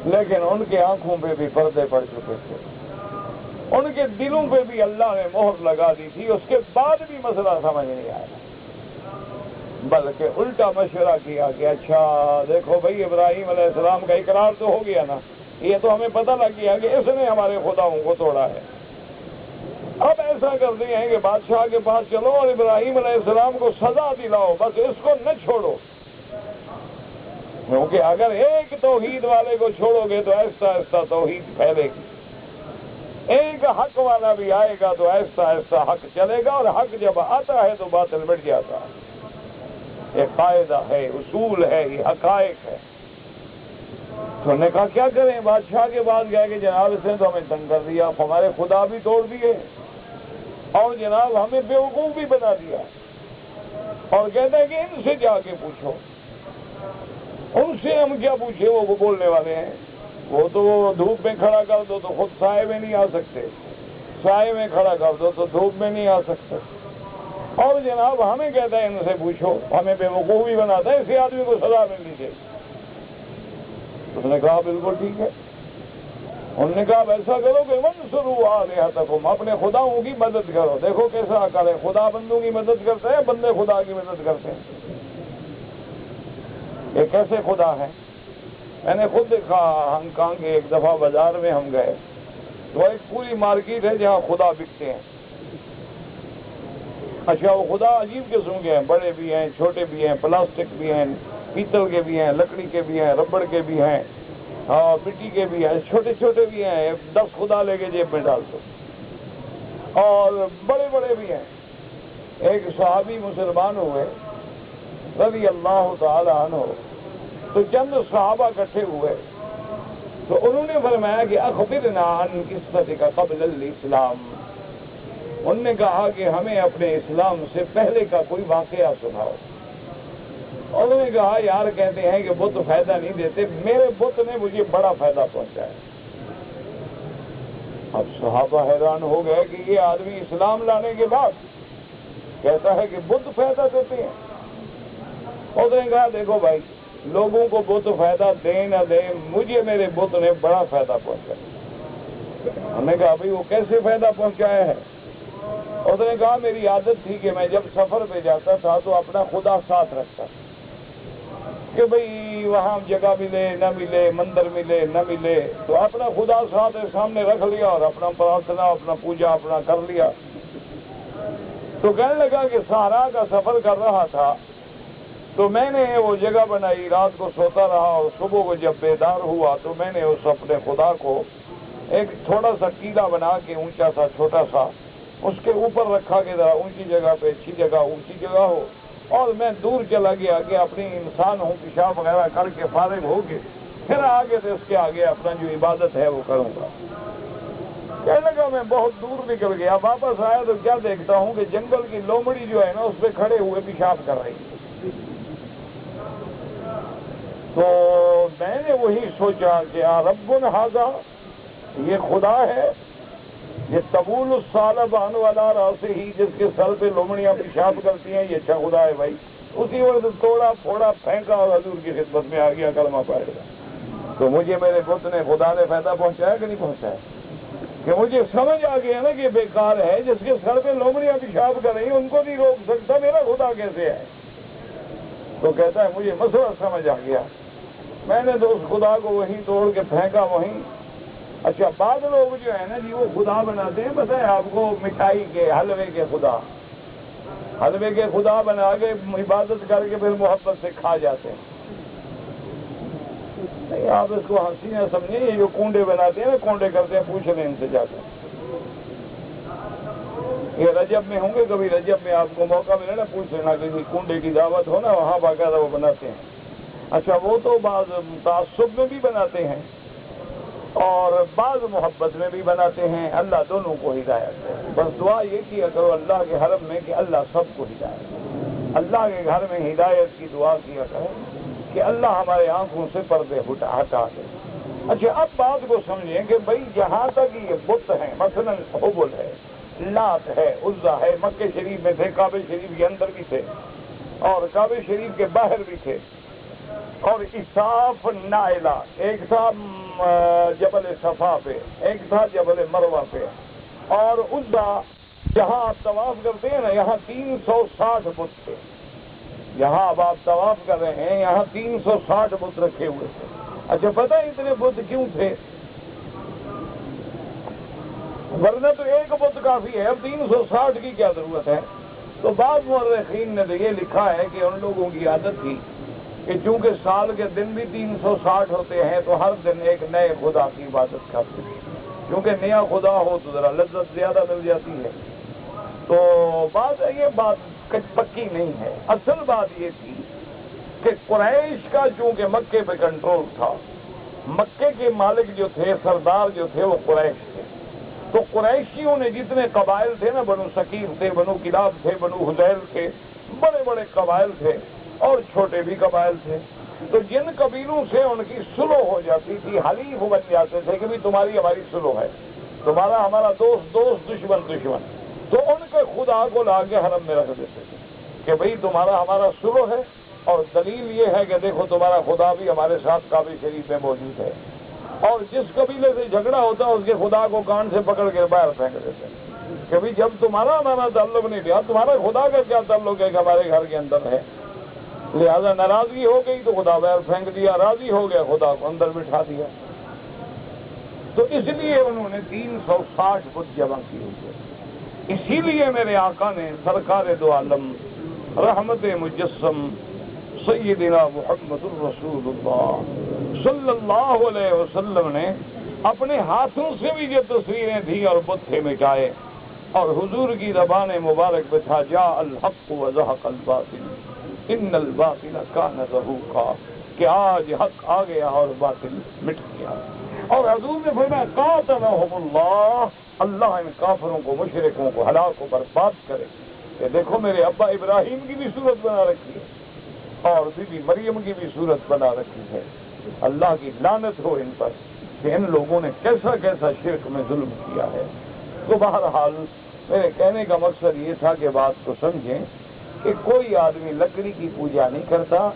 لیکن ان کے آنکھوں پہ بھی پردے پڑ چکے تھے، ان کے دلوں پہ بھی اللہ نے مہر لگا دی تھی. اس کے بعد بھی مسئلہ سمجھ نہیں آیا، بلکہ الٹا مشورہ کیا کہ اچھا دیکھو بھائی، ابراہیم علیہ السلام کا اقرار تو ہو گیا نا، یہ تو ہمیں پتہ لگ گیا کہ اس نے ہمارے خداؤں کو توڑا ہے. اب ایسا کرتے ہیں کہ بادشاہ کے پاس چلو اور ابراہیم علیہ السلام کو سزا دلاؤ، بس اس کو نہ چھوڑو. کیونکہ اگر ایک توحید والے کو چھوڑو گے تو ایسا ایسا توحید پھیلے گی. ایک حق والا بھی آئے گا تو ایسا ایسا حق چلے گا، اور حق جب آتا ہے تو باطل مٹ جاتا ہے. یہ قاعدہ ہے، اصول ہے، یہ حقائق ہے. تو انہوں نے کہا کیا کریں؟ بادشاہ کے بعد گئے کہ جناب اس نے تو ہمیں تنگ کر دیا، ہمارے خدا بھی توڑ دیے اور جناب ہمیں بیوقوف بھی بنا دیا. اور کہتے ہیں کہ ان سے جا کے پوچھو. ان سے ہم کیا پوچھے، وہ بولنے والے ہیں. وہ تو دھوپ میں کھڑا کر دو تو خود سائے میں نہیں آ سکتے، سائے میں کھڑا کر دو تو دھوپ میں نہیں آ سکتے. اور جناب ہمیں کہتا ہے ان سے پوچھو، ہمیں بیوقوف بھی بناتا ہے، اسی آدمی کو سزا ملنی چاہیے. اس نے کہا بالکل ٹھیک ہے. انہوں نے کہا ایسا کرو کہ وَانصُرُوا آلِهَتَكُمْ، اپنے خداؤں کی مدد کرو. دیکھو کیسا عقل ہے، خدا بندوں کی مدد کرتے ہیں، بندے خدا کی مدد کرتے ہیں. یہ کیسے خدا ہے؟ میں نے خود دیکھا ہانگ کانگ کے ایک دفعہ بازار میں ہم گئے تو ایک پوری مارکیٹ ہے جہاں خدا بکتے ہیں. اچھا وہ خدا عجیب قسم کے ہیں، بڑے بھی ہیں، چھوٹے بھی ہیں، پلاسٹک بھی ہیں، پیتل کے بھی ہیں، لکڑی کے بھی ہیں، ربڑ کے بھی ہیں، اور مٹی کے بھی ہیں، چھوٹے چھوٹے بھی ہیں. 10 خدا لے کے جیب میں ڈال دو. اور بڑے بڑے بھی ہیں. ایک صحابی مسلمان ہوئے رضی اللہ تعالی عنہ، تو چند صحابہ اکٹھے ہوئے تو انہوں نے فرمایا کہ اخبرنا عن قصتک قبل الاسلام. انہوں نے کہا کہ ہمیں اپنے اسلام سے پہلے کا کوئی واقعہ سناؤ. انہوں نے کہا یار کہتے ہیں کہ بت فائدہ نہیں دیتے، میرے بت نے مجھے بڑا فائدہ پہنچایا. اب صحابہ حیران ہو گئے کہ یہ آدمی اسلام لانے کے بعد کہتا ہے کہ بت فائدہ دیتے ہیں. انہوں نے کہا دیکھو بھائی، لوگوں کو بت فائدہ دے نہ دے، مجھے میرے بت نے بڑا فائدہ پہنچایا. انہوں نے کہا بھائی وہ کیسے فائدہ پہنچایا ہے؟ انہوں نے کہا میری عادت تھی کہ میں جب سفر پہ جاتا تھا تو اپنا خدا ساتھ رکھتا کہ بھئی وہاں جگہ ملے نہ ملے، مندر ملے نہ ملے، تو اپنا خدا ساتھ سامنے رکھ لیا اور اپنا پرارتھنا، اپنا پوجا اپنا کر لیا. تو کہنے لگا کہ صحرا کا سفر کر رہا تھا تو میں نے وہ جگہ بنائی، رات کو سوتا رہا اور صبح کو جب بیدار ہوا تو میں نے اس اپنے خدا کو ایک تھوڑا سا ٹیلا بنا کے اونچا سا چھوٹا سا اس کے اوپر رکھا کہ ذرا اونچی جگہ پہ اچھی جگہ اونچی جگہ ہو، اور میں دور چلا گیا کہ اپنی انسان ہوں پیشاب وغیرہ کر کے فارغ ہو کے پھر آگے سے اس کے آگے اپنا جو عبادت ہے وہ کروں گا. کہنے لگا میں بہت دور نکل گیا، واپس آیا تو کیا دیکھتا ہوں کہ جنگل کی لومڑی جو ہے نا اس پہ کھڑے ہوئے پیشاب کر رہی ہے. تو میں نے وہی سوچا کہ رب ھذا، یہ خدا ہے. یہ طبول الصالب عن والا راسے ہی، جس کے سر پہ لومڑیاں پیشاب کرتی ہیں، یہ اچھا خدا ہے بھائی. اسی وقت توڑا پھوڑا پھینکا اور حضور کی خدمت میں آ گیا کلمہ پڑھ گیا. تو مجھے میرے بت نے خدا نے فائدہ پہنچایا کہ نہیں پہنچایا؟ کہ مجھے سمجھ آ گیا نا کہ بیکار ہے. جس کے سر پہ لومڑیاں پیشاب کر رہی ہیں ان کو نہیں روک سکتا، میرا خدا کیسے ہے؟ تو کہتا ہے مجھے مسئلہ سمجھ آ گیا، میں نے تو اس خدا کو وہیں توڑ کے پھینکا وہیں. اچھا بعض لوگ جو ہے نا جی وہ خدا بناتے ہیں، بتائیں آپ کو، مٹھائی کے حلوے کے خدا، حلوے کے خدا بنا کے عبادت کر کے پھر محبت سے کھا جاتے ہیں. نہیں آپ اس کو ہنسی نہ سمجھیں، یہ جو کنڈے بناتے ہیں نا، کنڈے کرتے ہیں، پوچھ لیں ان سے جاتے ہیں. یہ رجب میں ہوں گے، کبھی رجب میں آپ کو موقع ملے نا، پوچھ لینا کہ کنڈے کی دعوت ہو نا، وہاں باقاعدہ وہ بناتے ہیں. اچھا وہ تو بعض تعصب میں بھی بناتے ہیں اور بعض محبت میں بھی بناتے ہیں. اللہ دونوں کو ہدایت ہے. بس دعا یہ کیا کرو اللہ کے حرم میں کہ اللہ سب کو ہدایت، اللہ کے گھر میں ہدایت کی دعا کیا کرو کہ اللہ ہمارے آنکھوں سے پردے ہٹا دے. اچھا اب بات کو سمجھیں کہ بھائی جہاں تک یہ بت ہیں، مثلا حبل ہے، لات ہے، عزا ہے، مکہ شریف میں تھے، کعبہ شریف کے اندر بھی تھے اور کعبہ شریف کے باہر بھی تھے. اور اساف نائلہ، ایک تھا جبل صفا پہ، ایک تھا جبل مروہ پہ. اور عزا جہاں آپ طواف کرتے ہیں نا، یہاں 360 بت تھے. یہاں اب آپ طواف کر رہے ہیں، یہاں 360 بت رکھے ہوئے تھے. اچھا پتہ ہے اتنے بت کیوں تھے؟ ورنہ تو ایک بت کافی ہے، اب 360 کی کیا ضرورت ہے؟ تو بعض مورخین نے تو یہ لکھا ہے کہ ان لوگوں کی عادت تھی کہ چونکہ سال کے دن بھی 360 ہوتے ہیں تو ہر دن ایک نئے خدا کی عبادت کرتے ہیں. کیونکہ نیا خدا ہو تو ذرا لذت زیادہ مل جاتی ہے. تو یہ بات پکی نہیں ہے. اصل بات یہ تھی کہ قریش کا چونکہ مکے پہ کنٹرول تھا، مکے کے مالک جو تھے، سردار جو تھے، وہ قریش تھے. تو قریشیوں نے جتنے قبائل تھے نا، بنو ثقیف تھے، بنو کلاب تھے، بنو حذیل تھے، بڑے بڑے قبائل تھے اور چھوٹے بھی قبائل تھے. تو جن قبیلوں سے ان کی سلو ہو جاتی تھی، حلیف بن جاتے تھے کہ بھی تمہاری ہماری سلو ہے، تمہارا ہمارا دوست دوست، دشمن دشمن. تو ان کے خدا کو لا کے حرم میں رکھ دیتے تھے کہ بھئی تمہارا ہمارا سلو ہے، اور دلیل یہ ہے کہ دیکھو تمہارا خدا بھی ہمارے ساتھ کعبہ شریف میں موجود ہے. اور جس قبیلے سے جھگڑا ہوتا اس کے خدا کو کان سے پکڑ کے باہر پھینک دیتے کہ بھئی جب تمہارا ہمارا تعلق نہیں لیا، تمہارا خدا کا کیا تعلق ہے کہ ہمارے گھر کے اندر ہے؟ لہذا ناراضگی ہو گئی تو خدا باہر پھینک دیا، راضی ہو گیا خدا کو اندر بٹھا دیا. تو اس لیے انہوں نے 360 بت جمع کی ہوئی ہے. اسی لیے میرے آقا نے سرکار دو عالم رحمت مجسم سیدنا محمد الرسول اللہ صلی اللہ علیہ وسلم نے اپنے ہاتھوں سے بھی جو تصویریں تھیں اور بت تھے مٹائے، اور حضور کی زبان مبارک پہ تھا جاء الحق وزهق الباطل ان الباطل کان زهوقا، کہ آج حق آ گیا اور باطل مٹ گیا. اور حضور نے فرمایا قاتلهم اللہ، اللہ ان کافروں کو، مشرکوں کو ہلاک و برباد کرے. کہ دیکھو میرے ابا ابراہیم کی بھی صورت بنا رکھی ہے اور بی بی مریم کی بھی صورت بنا رکھی ہے. اللہ کی لعنت ہو ان پر کہ ان لوگوں نے کیسا کیسا شرک میں ظلم کیا ہے. تو بہرحال میرے کہنے کا مقصد یہ تھا کہ بات کو سمجھیں کہ کوئی آدمی لکڑی کی پوجا نہیں کرتا،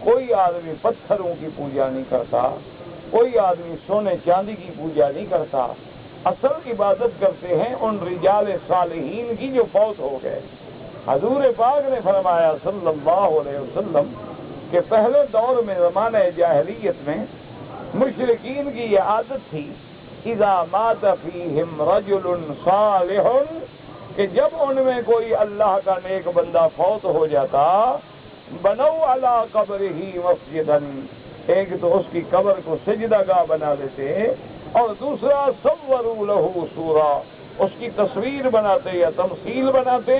کوئی آدمی پتھروں کی پوجا نہیں کرتا، کوئی آدمی سونے چاندی کی پوجا نہیں کرتا. اصل عبادت کرتے ہیں ان رجال صالحین کی جو فوت ہو گئے. حضور پاک نے فرمایا صلی اللہ علیہ وسلم کہ پہلے دور میں زمانہ جاہلیت میں مشرکین کی یہ عادت تھی اذا مات فیہم رجل صالح، کہ جب ان میں کوئی اللہ کا نیک بندہ فوت ہو جاتا، بنو علی قبرہ مسجدا، ایک تو اس کی قبر کو سجدہ گاہ بنا دیتے اور دوسرا صوروا لہ صورہ، اس کی تصویر بناتے یا تمثیل بناتے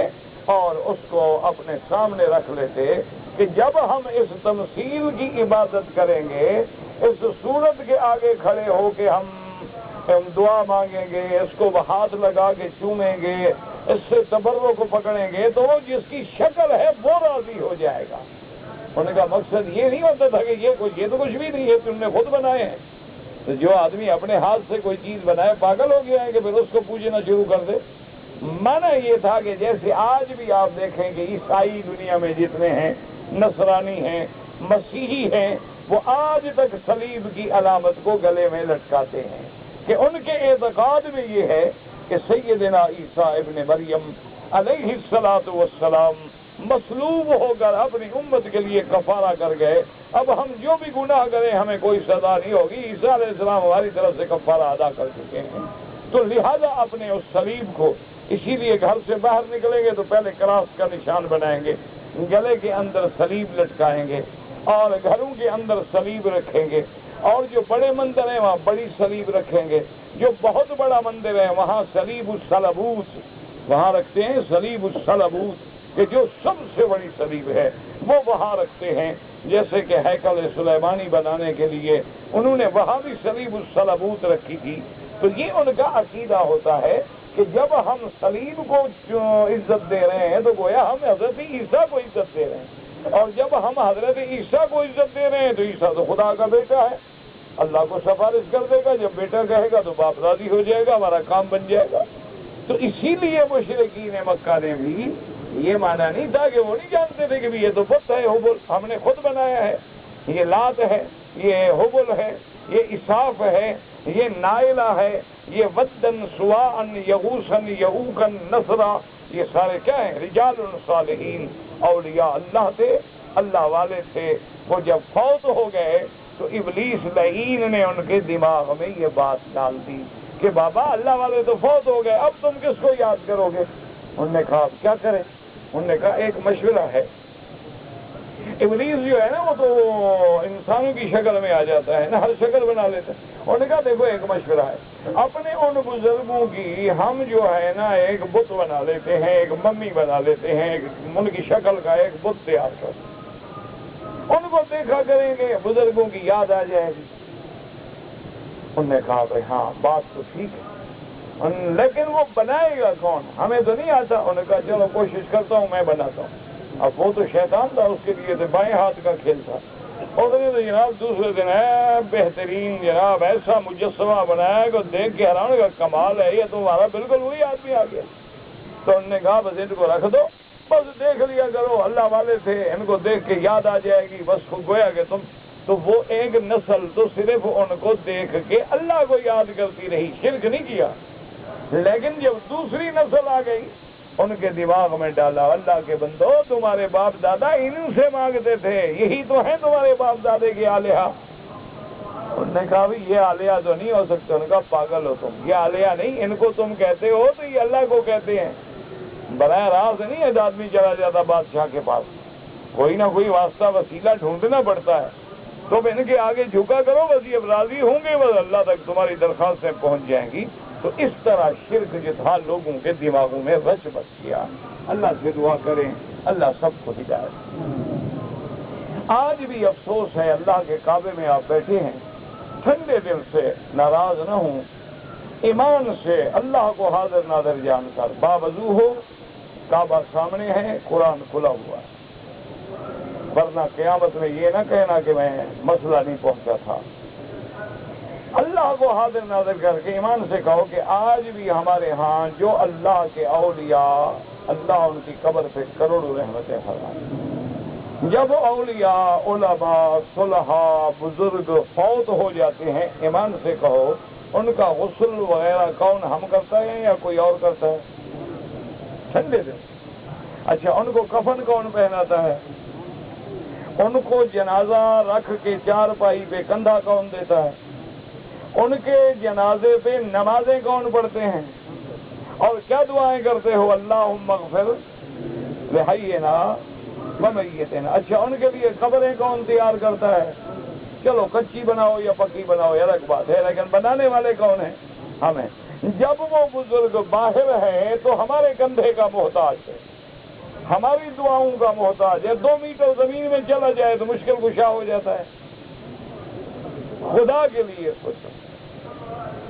اور اس کو اپنے سامنے رکھ لیتے کہ جب ہم اس تمثیل کی عبادت کریں گے، اس صورت کے آگے کھڑے ہو کے ہم دعا مانگیں گے، اس کو ہاتھ لگا کے چومیں گے، اس سے تبرک کو پکڑیں گے، تو وہ جس کی شکل ہے وہ راضی ہو جائے گا. ان کا مقصد یہ نہیں ہوتا تھا کہ یہ تو کچھ بھی نہیں ہے، تم نے خود بنائے ہیں. تو جو آدمی اپنے ہاتھ سے کوئی چیز بنائے پاگل ہو گیا ہے کہ پھر اس کو پوجنا شروع کر دے. معنی یہ تھا کہ جیسے آج بھی آپ دیکھیں کہ عیسائی دنیا میں جتنے ہیں، نصرانی ہیں، مسیحی ہیں، وہ آج تک صلیب کی علامت کو گلے میں لٹکاتے ہیں کہ ان کے اعتقاد میں یہ ہے کہ سیدنا عیسیٰ ابن مریم علیہ السلام مصلوب ہو کر اپنی امت کے لیے کفارہ کر گئے. اب ہم جو بھی گناہ کریں ہمیں کوئی سزا نہیں ہوگی، عیسیٰ علیہ السلام ہماری طرف سے کفارہ ادا کر چکے ہیں. تو لہذا اپنے اس صلیب کو، اسی لیے گھر سے باہر نکلیں گے تو پہلے کراس کا نشان بنائیں گے، گلے کے اندر صلیب لٹکائیں گے اور گھروں کے اندر صلیب رکھیں گے، اور جو بڑے مندر ہیں وہاں بڑی صلیب رکھیں گے، جو بہت بڑا مندر ہے وہاں صلیب الصلبوت، وہاں رکھتے ہیں صلیب الصلبوت کہ جو سب سے بڑی صلیب ہے وہ وہاں رکھتے ہیں. جیسے کہ ہیکل سلیمانی بنانے کے لیے انہوں نے وہاں بھی صلیب الصلبوت رکھی تھی. تو یہ ان کا عقیدہ ہوتا ہے کہ جب ہم صلیب کو عزت دے رہے ہیں تو گویا ہم حضرت عیسیٰ کو عزت دے رہے ہیں، اور جب ہم حضرت عیسیٰ کو عزت دے رہے ہیں تو عیسیٰ تو خدا کا بیٹا ہے، اللہ کو سفارش کر دے گا. جب بیٹا کہے گا تو باپ راضی ہو جائے گا، ہمارا کام بن جائے گا. تو اسی لیے مشرکین مکہ نے بھی یہ مانا نہیں تھا کہ وہ نہیں جانتے تھے کہ یہ تو بت ہے، حبل ہم نے خود بنایا ہے، یہ لات ہے، یہ حبل ہے، یہ اساف ہے، یہ نائلہ ہے، یہ ودن سواءن یغوثن یعوقن نصرا، یہ سارے کیا ہیں؟ رجال صالحین، اولیاء اللہ تھے، اللہ والے تھے. وہ جب فوت ہو گئے تو ابلیس لعین نے ان کے دماغ میں یہ بات ڈال دی کہ بابا اللہ والے تو فوت ہو گئے، اب تم کس کو یاد کرو گے؟ انہوں نے کہا اب کیا کریں؟ انہوں نے کہا ایک مشورہ ہے. ابلیس جو ہے نا وہ تو انسانوں کی شکل میں آ جاتا ہے نا، ہر شکل بنا لیتا ہے. انہوں نے کہا دیکھو ایک مشورہ ہے، اپنے ان بزرگوں کی ہم جو ہے نا ایک بت بنا لیتے ہیں، ایک ممی بنا لیتے ہیں، ایک ان کی شکل کا ایک بت تیار کر، ان کو دیکھا کریں گے، بزرگوں کی یاد آ جائے گی. انہوں نے کہا بھائی ہاں بات تو ٹھیک ہے، لیکن وہ بنائے گا کون؟ ہمیں تو نہیں آتا. انہوں نے کہا چلو کوشش کرتا ہوں، میں بناتا ہوں. اب وہ تو شیطان تھا، اس کے لیے تو بائیں ہاتھ کا کھیل تھا. اور تو جناب دوسرے دن ہے بہترین جناب ایسا مجسمہ بنایا کہ دیکھ کے حیران کا کمال ہے، یہ تمہارا بالکل وہی آدمی آ گیا. تو انہوں نے کہا بس ان کو رکھ دو، بس دیکھ لیا کرو، اللہ والے تھے، ان کو دیکھ کے یاد آ جائے گی، بس گویا کہ تم. تو وہ ایک نسل تو صرف ان کو دیکھ کے اللہ کو یاد کرتی رہی، شرک نہیں کیا. لیکن جب دوسری نسل آ گئی ان کے دماغ میں ڈالا اللہ کے بندو تمہارے باپ دادا ان سے مانگتے تھے، یہی تو ہیں تمہارے باپ دادے کے آلیہ. انہوں نے کہا یہ آلیہ تو نہیں ہو سکتے. ان کا پاگل ہو تم، یہ آلیہ نہیں، ان کو تم کہتے ہو تو یہ اللہ کو کہتے ہیں. براہ راست نہیں ہے آدمی چلا جاتا بادشاہ کے پاس، کوئی نہ کوئی واسطہ وسیلہ ڈھونڈنا پڑتا ہے. تم ان کے آگے جھکا کرو، بس یہ راضی ہوں گے، بس اللہ تک تمہاری درخواستیں پہنچ جائیں گی. تو اس طرح شرک جو تھا لوگوں کے دماغوں میں رچ بس کیا. اللہ سے دعا کریں اللہ سب کو ہدایت. آج بھی افسوس ہے، اللہ کے کعبے میں آپ بیٹھے ہیں، ٹھنڈے دل سے ناراض نہ ہوں، ایمان سے اللہ کو حاضر ناظر جان کر باوضو ہو، کعبہ سامنے ہے، قرآن کھلا ہوا ہے. ورنہ قیامت میں یہ نہ کہنا کہ میں مسئلہ نہیں پہنچا تھا. اللہ کو حاضر ناظر کر کے ایمان سے کہو کہ آج بھی ہمارے ہاں جو اللہ کے اولیاء، اللہ ان کی قبر پہ کروڑوں رحمتیں فرمائے. جب اولیاء، علماء، صلحاء، بزرگ فوت ہو جاتے ہیں، ایمان سے کہو ان کا غسل وغیرہ کون ہم کرتا ہے یا کوئی اور کرتا ہے؟ ٹھنڈے دن. اچھا ان کو کفن کون پہناتا ہے؟ ان کو جنازہ رکھ کے چارپائی پہ کندھا کون دیتا ہے؟ ان کے جنازے پہ نمازیں کون پڑھتے ہیں؟ اور کیا دعائیں کرتے ہو؟ اللہم اغفر لحینا ومیتنا. اچھا ان کے لیے قبریں کون تیار کرتا ہے؟ چلو کچی بناؤ یا پکی بناؤ یہ الگ بات ہے، لیکن بنانے والے کون ہیں؟ ہمیں. جب وہ بزرگ باہر ہے تو ہمارے کندھے کا محتاج ہے، ہماری دعاؤں کا محتاج ہے. 2 میٹر زمین میں چلا جائے تو مشکل کشا ہو جاتا ہے. خدا کے لیے سوچو،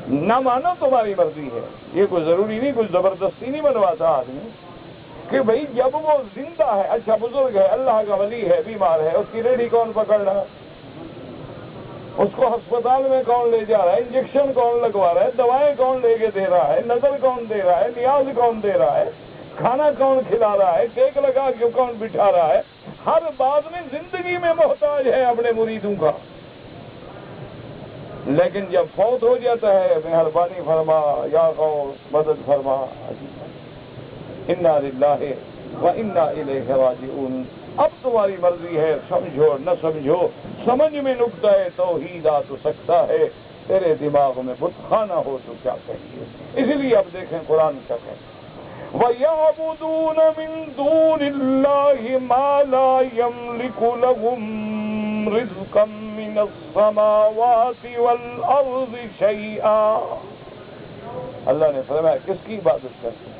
نہ مانو تمہاری مرضی ہے، یہ کوئی ضروری نہیں، کوئی زبردستی نہیں بنواتا آدمی کہ بھئی جب وہ زندہ ہے. اچھا بزرگ ہے، اللہ کا ولی ہے، بیمار ہے، اس کی ریڑھی کون پکڑ رہا؟ اس کو ہسپتال میں کون لے جا رہا ہے، انجیکشن کون لگوا رہا ہے، دوائیں کون لے کے دے رہا ہے، نظر کون دے رہا ہے، نیاز کون دے رہا ہے، کھانا کون کھلا رہا ہے، کیک لگا کے کون بٹھا رہا ہے، ہر بات میں زندگی میں محتاج ہے اپنے مریدوں کا. لیکن جب فوت ہو جاتا ہے مہربانی فرما یا غوث مدد فرما، انا للہ و انا الیہ راجعون. اب تمہاری مرضی ہے، سمجھو نہ سمجھو، سمجھ میں نقطہ توحید آ تو سکتا ہے، تیرے دماغ میں بت خانہ ہو تو کیا کہیے. اسی لیے اب دیکھیں قرآن کا ہے وَيَعْبُدُونَ مِن دُونِ اللَّهِ مَا لَا يَمْلِكُ لَهُمْ رِزْقًا مِّنَ السَّمَاوَاتِ وَالْأَرْضِ شَيْئًا. اللہ نے فرمایا کس کی عبادت کرتے ہیں؟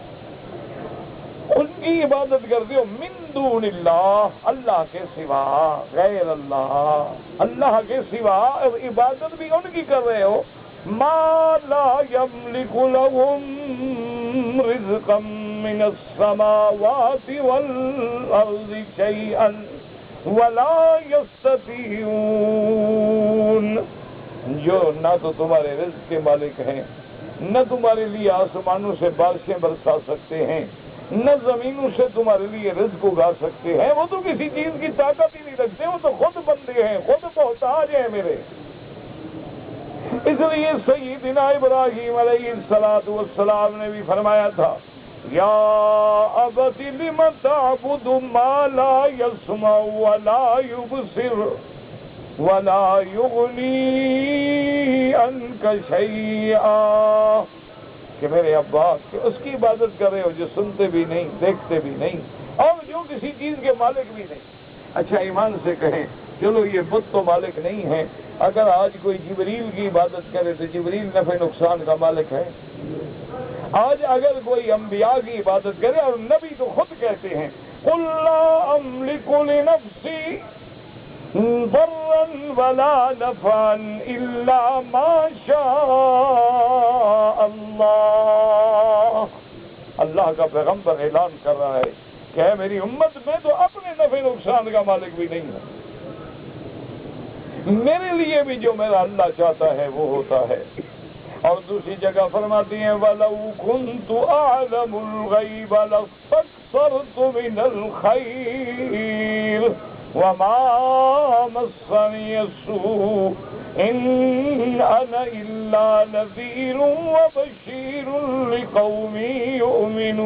ان کی عبادت کرتے ہو من دون اللہ، اللہ کے سوا، غیر اللہ، اللہ کے سوا عبادت بھی ان کی کر رہے ہو. ما لا یملک لهم رزقا من السماوات والارض شیئا ولا یستطیعون. جو نہ تو تمہارے رزق کے مالک ہیں، نہ تمہارے لیے آسمانوں سے بارشیں برسا سکتے ہیں، نہ زمینوں سے تمہارے لیے رزق اگا سکتے ہیں. وہ تو کسی چیز کی طاقت ہی نہیں رکھتے، وہ تو خود بندے ہیں، خود محتاج ہیں میرے. اس لیے سیدنا ابراہیم علیہ السلام نے بھی فرمایا تھا یا ابت لم تعبد ما لا يسمع ولا يبصر ولا يغني عنك شيئا. کہ میرے ابا کہ اس کی عبادت کر رہے ہو جو سنتے بھی نہیں، دیکھتے بھی نہیں، اور جو کسی چیز کے مالک بھی نہیں. اچھا ایمان سے کہیں چلو یہ بت تو مالک نہیں ہے، اگر آج کوئی جبریل کی عبادت کرے تو جبریل نفع نقصان کا مالک ہے. آج اگر کوئی انبیاء کی عبادت کرے، اور نبی تو خود کہتے ہیں قُل لَا أَمْلِكُ لِنَفْسِي ضرا ولا نفعا الا ما شاء اللہ. اللہ کا پیغمبر اعلان کر رہا ہے کہ اے میری امت، میں تو اپنے نفع نقصان کا مالک بھی نہیں ہوں، میرے لیے بھی جو میرا اللہ چاہتا ہے وہ ہوتا ہے. اور دوسری جگہ فرماتی ہیں وَلَوْ كُنْتُ أَعْلَمُ الْغَيْبَ لَاسْتَكْثَرْتُ مِنَ الْخَيْرِ وَمَا مَسَّنِيَ السُّوءُ إِنْ أَنَا إِلَّا نَذِيرٌ وَبَشِيرٌ لِقَوْمٍ يُؤْمِنُونَ.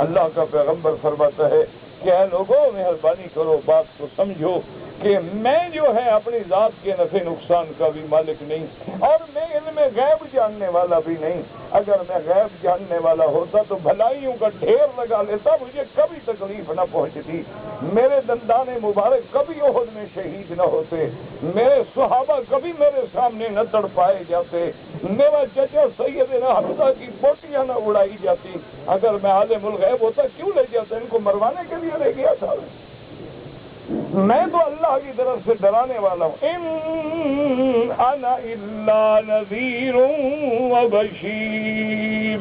اللہ کا پیغمبر فرماتا ہے کہ اے لوگوں مہربانی کرو، بات کو سمجھو کہ میں جو ہے اپنی ذات کے نفع نقصان کا بھی مالک نہیں، اور میں علم غیب جاننے والا بھی نہیں. اگر میں غیب جاننے والا ہوتا تو بھلائیوں کا ڈھیر لگا لیتا، مجھے کبھی تکلیف نہ پہنچتی، میرے دندان مبارک کبھی احد میں شہید نہ ہوتے، میرے صحابہ کبھی میرے سامنے نہ تڑپائے جاتے، میرا چچا سیدنا حمزہ کی بوٹیاں نہ اڑائی جاتی. اگر میں عالم الغیب ہوتا کیوں لے جاتا؟ ان کو مروانے کے لیے لے گیا تھا. میں تو اللہ کی طرف سے ڈرانے والا ہوں. ان انا الا نذیر وبشیر.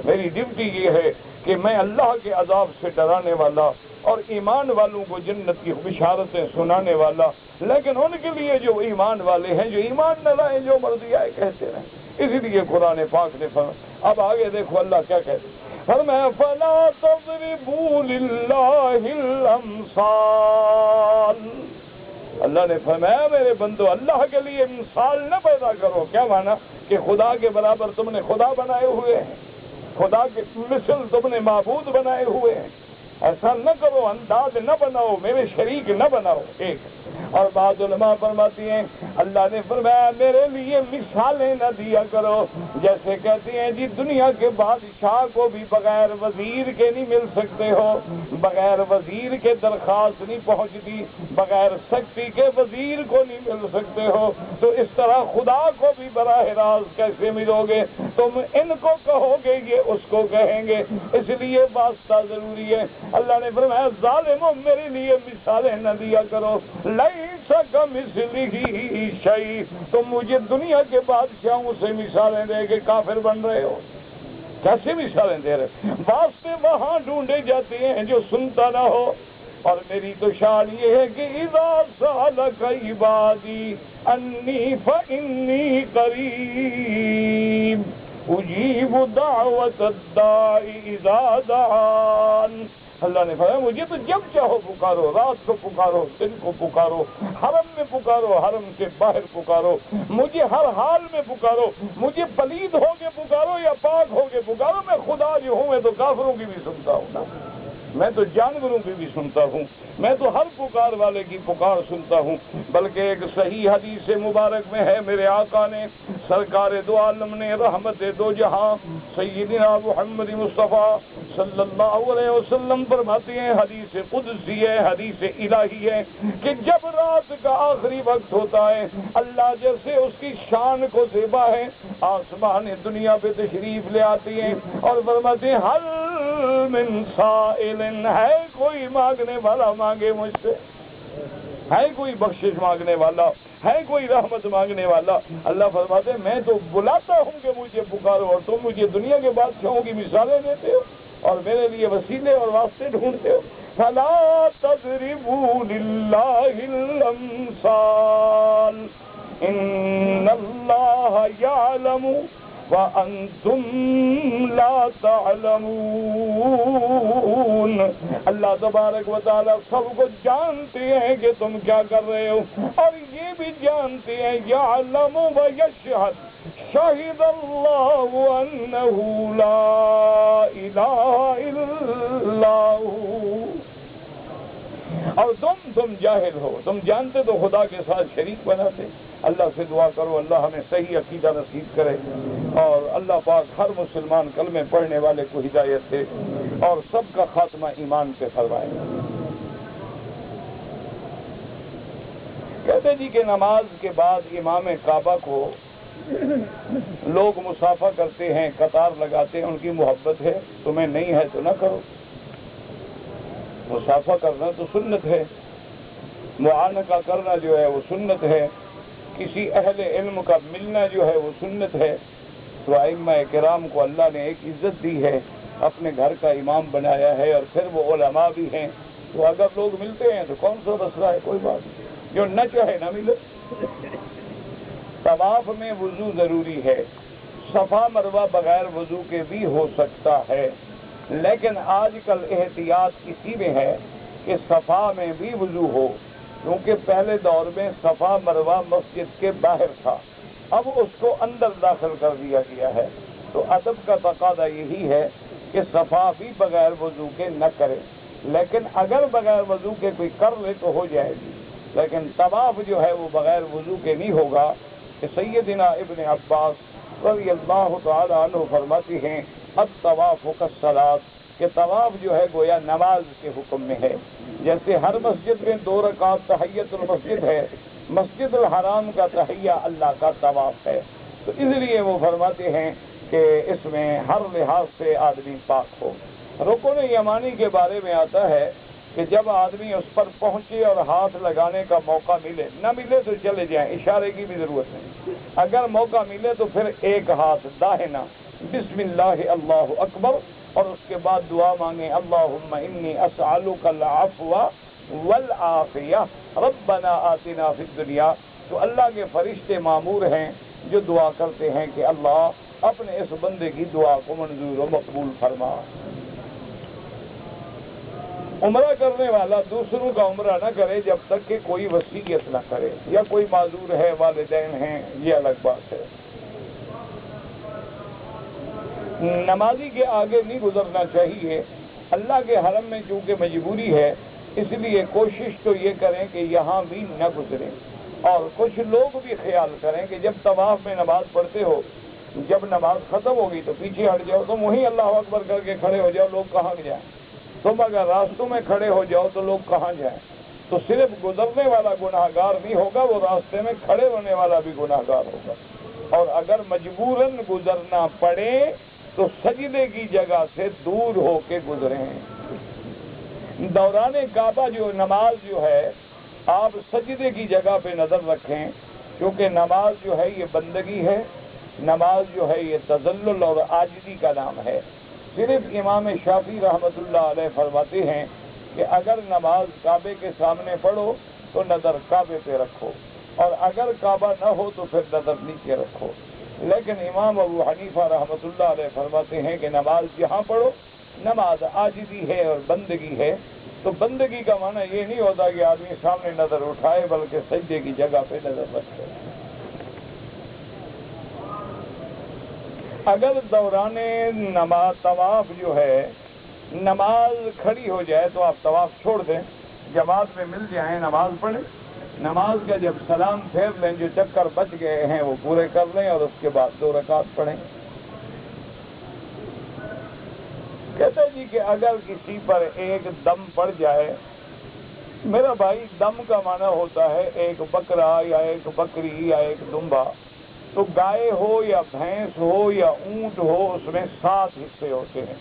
میری ڈیوٹی یہ ہے کہ میں اللہ کے عذاب سے ڈرانے والا اور ایمان والوں کو جنت کی بشارتیں سنانے والا. لیکن ان کے لیے جو ایمان والے ہیں، جو ایمان نہ لائیں، جو مرضی آئے کہتے رہیں. اسی لیے قرآن پاک نے فرمایا. اب آگے دیکھو اللہ کیا کہتے ہیں. فرمایا فَلَا تَضْرِبُوا لِلَّهِ الْأَمْثَالَ. اللہ نے فرمایا میرے بندو اللہ کے لیے مثال نہ پیدا کرو. کیا مانا؟ کہ خدا کے برابر تم نے خدا بنائے ہوئے ہیں، خدا کے مثل تم نے معبود بنائے ہوئے ہیں. ایسا نہ کرو، انداز نہ بناؤ، میرے شریک نہ بناؤ. ایک اور بعض علماء فرماتی ہیں اللہ نے فرمایا میرے لیے مثالیں نہ دیا کرو. جیسے کہتے ہیں جی دنیا کے بادشاہ کو بھی بغیر وزیر کے نہیں مل سکتے ہو، بغیر وزیر کے درخواست نہیں پہنچتی، بغیر سکتی کے وزیر کو نہیں مل سکتے ہو، تو اس طرح خدا کو بھی براہ راست کیسے ملو گے؟ تم ان کو کہو گے یہ اس کو کہیں گے. اس لیے واسطہ ضروری ہے. اللہ نے فرمایا ظالموں میرے لیے مثالیں نہ دیا کرو. لیس کمثلہ شیء. تم مجھے دنیا کے بادشاہوں سے مثالیں دے کے کافر بن رہے ہو. کیسے مثالیں دے رہے؟ واسطے وہاں ڈھونڈے جاتے ہیں جو سنتا نہ ہو، اور میری تو شان یہ ہے کہ اذا سألک عبادی انی فإنی قریب اجیب دعوت الداع اذا دعان۔ اللہ نے فرمایا مجھے تو جب چاہو پکارو، رات کو پکارو، دن کو پکارو، حرم میں پکارو، حرم سے باہر پکارو، مجھے ہر حال میں پکارو، مجھے پلید ہو کے پکارو یا پاک ہو کے پکارو، میں خدا جو ہوں میں تو کافروں کی بھی سنتا ہوں نا، میں تو جانوروں کی بھی سنتا ہوں، میں تو ہر پکار والے کی پکار سنتا ہوں۔ بلکہ ایک صحیح حدیث مبارک میں ہے، میرے آقا نے سرکار دو عالم نے رحمت دو جہاں سیدنا محمد مصطفیٰ صلی اللہ علیہ وسلم فرماتے ہیں، حدیث قدسی ہے، حدیث الہی ہے، کہ جب رات کا آخری وقت ہوتا ہے اللہ جیسے اس کی شان کو زیبا ہے آسمان دنیا پہ تشریف لے آتی ہیں اور فرماتے ہیں حل من سائل، ہے کوئی مانگنے والا مانگے مجھ سے، ہے کوئی بخشش مانگنے والا، ہے کوئی رحمت مانگنے والا۔ اللہ فرماتے ہیں میں تو بلاتا ہوں کہ مجھے پکارو اور تم مجھے دنیا کے بادشاہوں کی مثالیں دیتے ہو اور میرے لیے وسیلے اور واسطے ڈھونڈتے ہو۔ فلا تضربوا للہ الامثال ان اللہ یعلم وَأَنْتُمْ لَا تَعْلَمُونَ۔ اللہ تبارک و تعالیٰ سب کو جانتے ہیں کہ تم کیا کر رہے ہو، اور یہ بھی جانتے ہیں یعلم ویشہد شہد اللہ انہ لا الہ الا ہو۔ اور تم جاہل ہو، تم جانتے تو خدا کے ساتھ شریک بناتے۔ اللہ سے دعا کرو اللہ ہمیں صحیح عقیدہ نصیب کرے، اور اللہ پاک ہر مسلمان کلمے پڑھنے والے کو ہدایت دے اور سب کا خاتمہ ایمان پہ فرمائے۔ کہتے جی کہ نماز کے بعد امام کعبہ کو لوگ مصافحہ کرتے ہیں، قطار لگاتے ہیں، ان کی محبت ہے، تمہیں نہیں ہے تو نہ کرو۔ مصافحہ کرنا تو سنت ہے، معانقہ کرنا جو ہے وہ سنت ہے، کسی اہل علم کا ملنا جو ہے وہ سنت ہے۔ تو ائمہ کرام کو اللہ نے ایک عزت دی ہے، اپنے گھر کا امام بنایا ہے، اور پھر وہ علماء بھی ہیں، تو اگر لوگ ملتے ہیں تو کون سا مسئلہ ہے، کوئی بات نہیں، جو نہ چاہے نہ ملے۔ طواف میں وضو ضروری ہے، صفا مروہ بغیر وضو کے بھی ہو سکتا ہے، لیکن آج کل احتیاط اسی میں ہے کہ صفا میں بھی وضو ہو، کیونکہ پہلے دور میں صفا مروہ مسجد کے باہر تھا، اب اس کو اندر داخل کر دیا گیا ہے، تو ادب کا تقاضا یہی ہے کہ صفا بھی بغیر وضو کے نہ کرے، لیکن اگر بغیر وضو کے کوئی کر لے تو ہو جائے گی، لیکن طواف جو ہے وہ بغیر وضو کے نہیں ہوگا۔ کہ سیدنا ابن عباس رضی اللہ تعالی عنہ فرماتے ہیں الطواف کالصلاۃ، کہ طواف جو ہے گویا نماز کے حکم میں ہے، جیسے ہر مسجد میں 2 رکعت تحیۃ المسجد ہے، مسجد الحرام کا تحیہ اللہ کا طواف ہے، تو اس لیے وہ فرماتے ہیں کہ اس میں ہر لحاظ سے آدمی پاک ہو۔ رکن یمانی کے بارے میں آتا ہے کہ جب آدمی اس پر پہنچے اور ہاتھ لگانے کا موقع ملے، نہ ملے تو چلے جائیں، اشارے کی بھی ضرورت نہیں، اگر موقع ملے تو پھر ایک ہاتھ داہنا بسم اللہ اللہ اکبر، اور اس کے بعد دعا مانگیں اللہم انی اسألک العفو والعافیہ ربنا آتنا فی الدنیا۔ تو اللہ کے فرشتے مامور ہیں جو دعا کرتے ہیں کہ اللہ اپنے اس بندے کی دعا کو منظور و مقبول فرما۔ عمرہ کرنے والا دوسروں کا عمرہ نہ کرے جب تک کہ کوئی وصیت نہ کرے، یا کوئی معذور ہے، والدین ہیں، یہ الگ بات ہے۔ نمازی کے آگے نہیں گزرنا چاہیے، اللہ کے حرم میں چونکہ مجبوری ہے، اس لیے کوشش تو یہ کریں کہ یہاں بھی نہ گزریں، اور کچھ لوگ بھی خیال کریں کہ جب طواف میں نماز پڑھتے ہو، جب نماز ختم ہوگی تو پیچھے ہٹ جاؤ، تم وہیں اللہ اکبر کر کے کھڑے ہو جاؤ، لوگ کہاں جائیں؟ تم اگر راستوں میں کھڑے ہو جاؤ تو لوگ کہاں جائیں؟ تو صرف گزرنے والا گناہ گار نہیں ہوگا، وہ راستے میں کھڑے ہونے والا بھی گناہ گار ہوگا، اور اگر مجبوراً گزرنا پڑے تو سجدے کی جگہ سے دور ہو کے گزریں۔ دوران کعبہ جو نماز جو ہے آپ سجدے کی جگہ پہ نظر رکھیں، کیونکہ نماز جو ہے یہ بندگی ہے، نماز جو ہے یہ تذلل اور عاجزی کا نام ہے۔ صرف امام شافعی رحمۃ اللہ علیہ فرماتے ہیں کہ اگر نماز کعبے کے سامنے پڑھو تو نظر کعبے پہ رکھو، اور اگر کعبہ نہ ہو تو پھر نظر نیچے رکھو۔ لیکن امام ابو حنیفہ رحمۃ اللہ علیہ فرماتے ہیں کہ نماز جہاں پڑھو، نماز عاجزی ہے اور بندگی ہے، تو بندگی کا معنی یہ نہیں ہوتا کہ آدمی سامنے نظر اٹھائے، بلکہ سجدے کی جگہ پہ نظر رکھے۔ اگر دوران نماز طواف جو ہے نماز کھڑی ہو جائے تو آپ طواف چھوڑ دیں، جماعت میں مل جائیں، نماز پڑھیں، نماز کا جب سلام پھیر لیں، جو چکر بچ گئے ہیں وہ پورے کر لیں، اور اس کے بعد 2 رکعت پڑھیں۔ کہتے جی کہ اگر کسی پر ایک دم پڑ جائے، میرا بھائی دم کا معنی ہوتا ہے ایک بکرا یا ایک بکری یا ایک دمبا، تو گائے ہو یا بھینس ہو یا اونٹ ہو، اس میں 7 حصے ہوتے ہیں،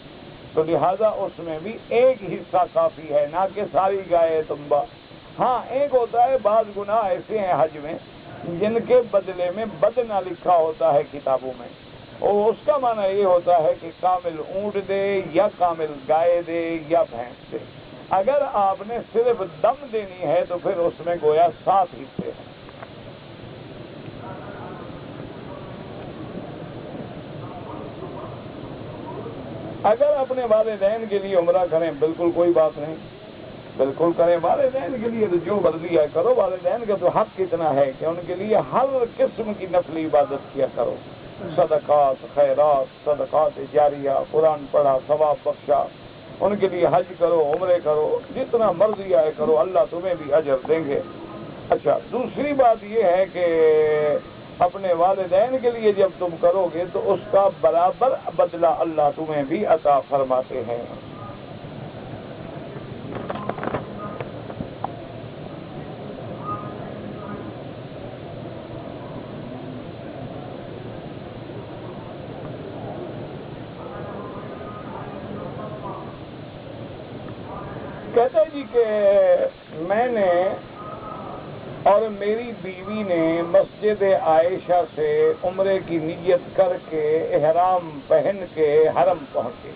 تو لہذا اس میں بھی ایک حصہ کافی ہے، نہ کہ ساری گائے دمبا۔ ہاں ایک ہوتا ہے، بعض گناہ ایسے ہیں حج میں جن کے بدلے میں بدنہ لکھا ہوتا ہے کتابوں میں، اور اس کا معنی یہ ہوتا ہے کہ کامل اونٹ دے یا کامل گائے دے یا بھینس دے۔ اگر آپ نے صرف دم دینی ہے تو پھر اس میں گویا 7 حصے ہیں۔ اگر اپنے والدین کے لیے عمرہ کریں بالکل کوئی بات نہیں، بالکل کریں، والدین کے لیے تو جو مرضی ہے کرو، والدین کا تو حق اتنا ہے کہ ان کے لیے ہر قسم کی نفلی عبادت کیا کرو، صدقات، خیرات، صدقات جاریہ، قرآن پڑھا، ثواب بخشا، ان کے لیے حج کرو، عمرے کرو، جتنا مرضی آئے کرو، اللہ تمہیں بھی اجر دیں گے۔ اچھا، دوسری بات یہ ہے کہ اپنے والدین کے لیے جب تم کرو گے تو اس کا برابر بدلہ اللہ تمہیں بھی عطا فرماتے ہیں۔ کہتے جی کہ میں نے اور میری بیوی نے مسجد عائشہ سے عمرے کی نیت کر کے احرام پہن کے حرم پہنچے،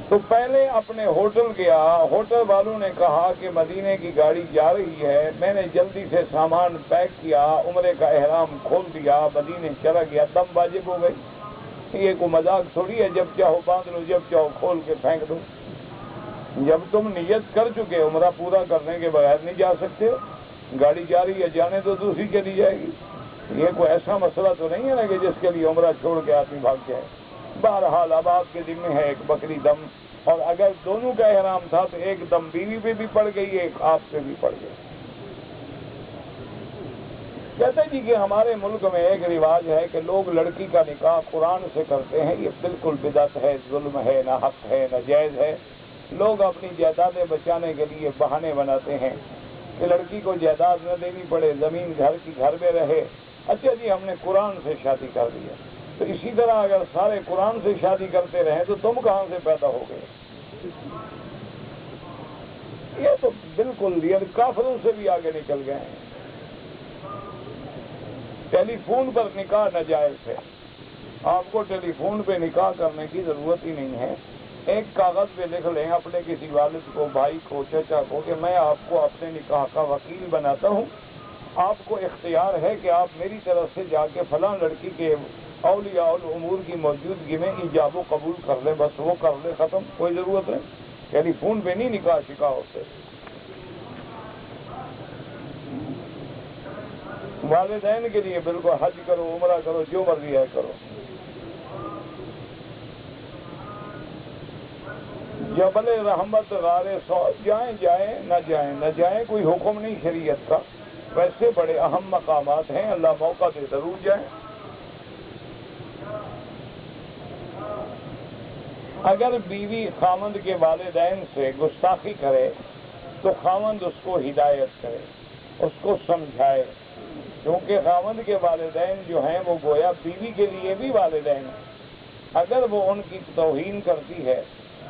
تو پہلے اپنے ہوٹل گیا، ہوٹل والوں نے کہا کہ مدینے کی گاڑی جا رہی ہے، میں نے جلدی سے سامان پیک کیا، عمرے کا احرام کھول دیا، مدینے چلا گیا، دم واجب ہو گئی۔ یہ کوئی مذاق تھوڑی ہے، جب چاہو باندھ لو، جب چاہو کھول کے پھینک دو۔ جب تم نیت کر چکے، عمرہ پورا کرنے کے بغیر نہیں جا سکتے، گاڑی جا رہی ہے، جانے تو دوسری چلی جائے گی۔ یہ کوئی ایسا مسئلہ تو نہیں ہے نا کہ جس کے لیے عمرہ چھوڑ کے آدمی بھاگ جائے۔ بہرحال اب آپ کے ذمہ ہے ایک بکری دم، اور اگر دونوں کا احرام تھا تو ایک دم بیوی پہ بھی پڑ گئی، ایک آپ پہ بھی پڑ گئی۔ کہتے جی کہ ہمارے ملک میں ایک رواج ہے کہ لوگ لڑکی کا نکاح قرآن سے کرتے ہیں، یہ بالکل بدعت ہے، ظلم ہے، نہ حق ہے، نہ جائز ہے۔ لوگ اپنی جائیدادیں بچانے کے لیے بہانے بناتے ہیں کہ لڑکی کو جائیداد نہ دینی پڑے، زمین گھر کی گھر میں رہے۔ اچھا جی، ہم نے قرآن سے شادی کر دی ہے، تو اسی طرح اگر سارے قرآن سے شادی کرتے رہیں تو تم کہاں سے پیدا ہو گئے؟ یہ تو بالکل یہ کافروں سے بھی آگے نکل گئے ہیں۔ ٹیلی فون پر نکاح ناجائز ہے، آپ کو ٹیلی فون پہ نکاح کرنے کی ضرورت ہی نہیں ہے۔ ایک کاغذ پہ لکھ لیں اپنے کسی والد کو، بھائی کو، چچا کو کہ میں آپ کو اپنے نکاح کا وکیل بناتا ہوں، آپ کو اختیار ہے کہ آپ میری طرف سے جا کے فلاں لڑکی کے اولیاء الامور کی موجودگی میں ایجاب و قبول کر لیں، بس وہ کر لیں، ختم، کوئی ضرورت نہیں۔ ٹیلی فون پہ نہیں نکاح شکا ہوتے۔ والدین کے لیے بالکل حج کرو، عمرہ کرو، جو مرضی ہے کرو۔ جبل رحمت غار سعود جائیں نہ جائیں کوئی حکم نہیں شریعت کا، ویسے بڑے اہم مقامات ہیں، اللہ موقع دے ضرور جائیں۔ اگر بیوی خاوند کے والدین سے گستاخی کرے تو خاوند اس کو ہدایت کرے، اس کو سمجھائے، کیونکہ خاوند کے والدین جو ہیں وہ گویا بیوی کے لیے بھی والدین ہیں۔ اگر وہ ان کی توہین کرتی ہے،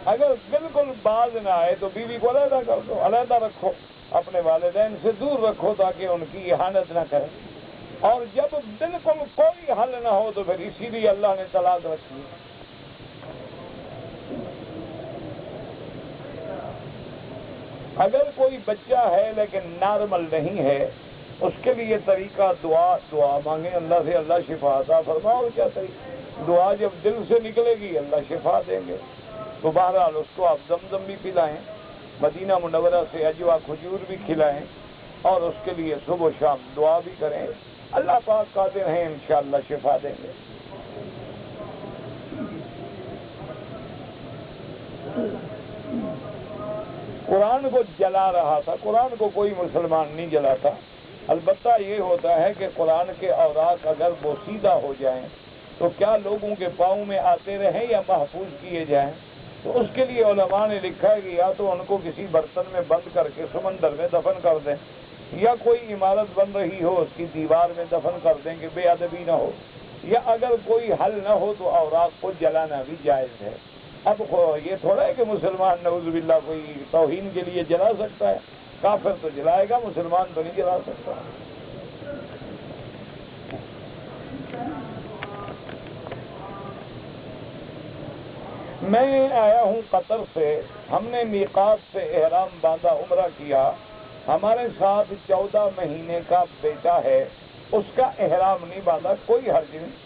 اگر بالکل باز نہ آئے تو بیوی کو علیحدہ کر دو، علیحدہ رکھو، اپنے والدین سے دور رکھو تاکہ ان کی اہانت نہ کرے، اور جب بالکل کوئی حل نہ ہو تو پھر اسی لیے اللہ نے طلاق رکھی ہے۔ اگر کوئی بچہ ہے لیکن نارمل نہیں ہے، اس کے لیے طریقہ دعا مانگیں اللہ سے، اللہ شفا عطا فرما. اور کیا طریقہ؟ دعا جب دل سے نکلے گی اللہ شفا دیں گے. تو بہرحال اس کو آپ زمزم بھی پلائیں، مدینہ منورہ سے اجوا کھجور بھی کھلائیں، اور اس کے لیے صبح و شام دعا بھی کریں. اللہ پاک قادر ہیں انشاءاللہ شفا دیں گے. قرآن کو جلا رہا تھا، قرآن کو کوئی مسلمان نہیں جلاتا. البتہ یہ ہوتا ہے کہ قرآن کے اوراق اگر بوسیدہ ہو جائیں تو کیا لوگوں کے پاؤں میں آتے رہیں یا محفوظ کیے جائیں؟ تو اس کے لیے علماء نے لکھا ہے کہ یا تو ان کو کسی برتن میں بند کر کے سمندر میں دفن کر دیں، یا کوئی عمارت بن رہی ہو اس کی دیوار میں دفن کر دیں کہ بے ادبی نہ ہو، یا اگر کوئی حل نہ ہو تو اوراق کو جلانا بھی جائز ہے. اب یہ تھوڑا ہے کہ مسلمان نعوذ باللہ کوئی توہین کے لیے جلا سکتا ہے. کافر تو جلائے گا، مسلمان تو نہیں جلا سکتا. میں آیا ہوں قطر سے، ہم نے میقات سے احرام باندھا، عمرہ کیا. ہمارے ساتھ 14 مہینے کا بیٹا ہے، اس کا احرام نہیں باندھا، کوئی حرج نہیں.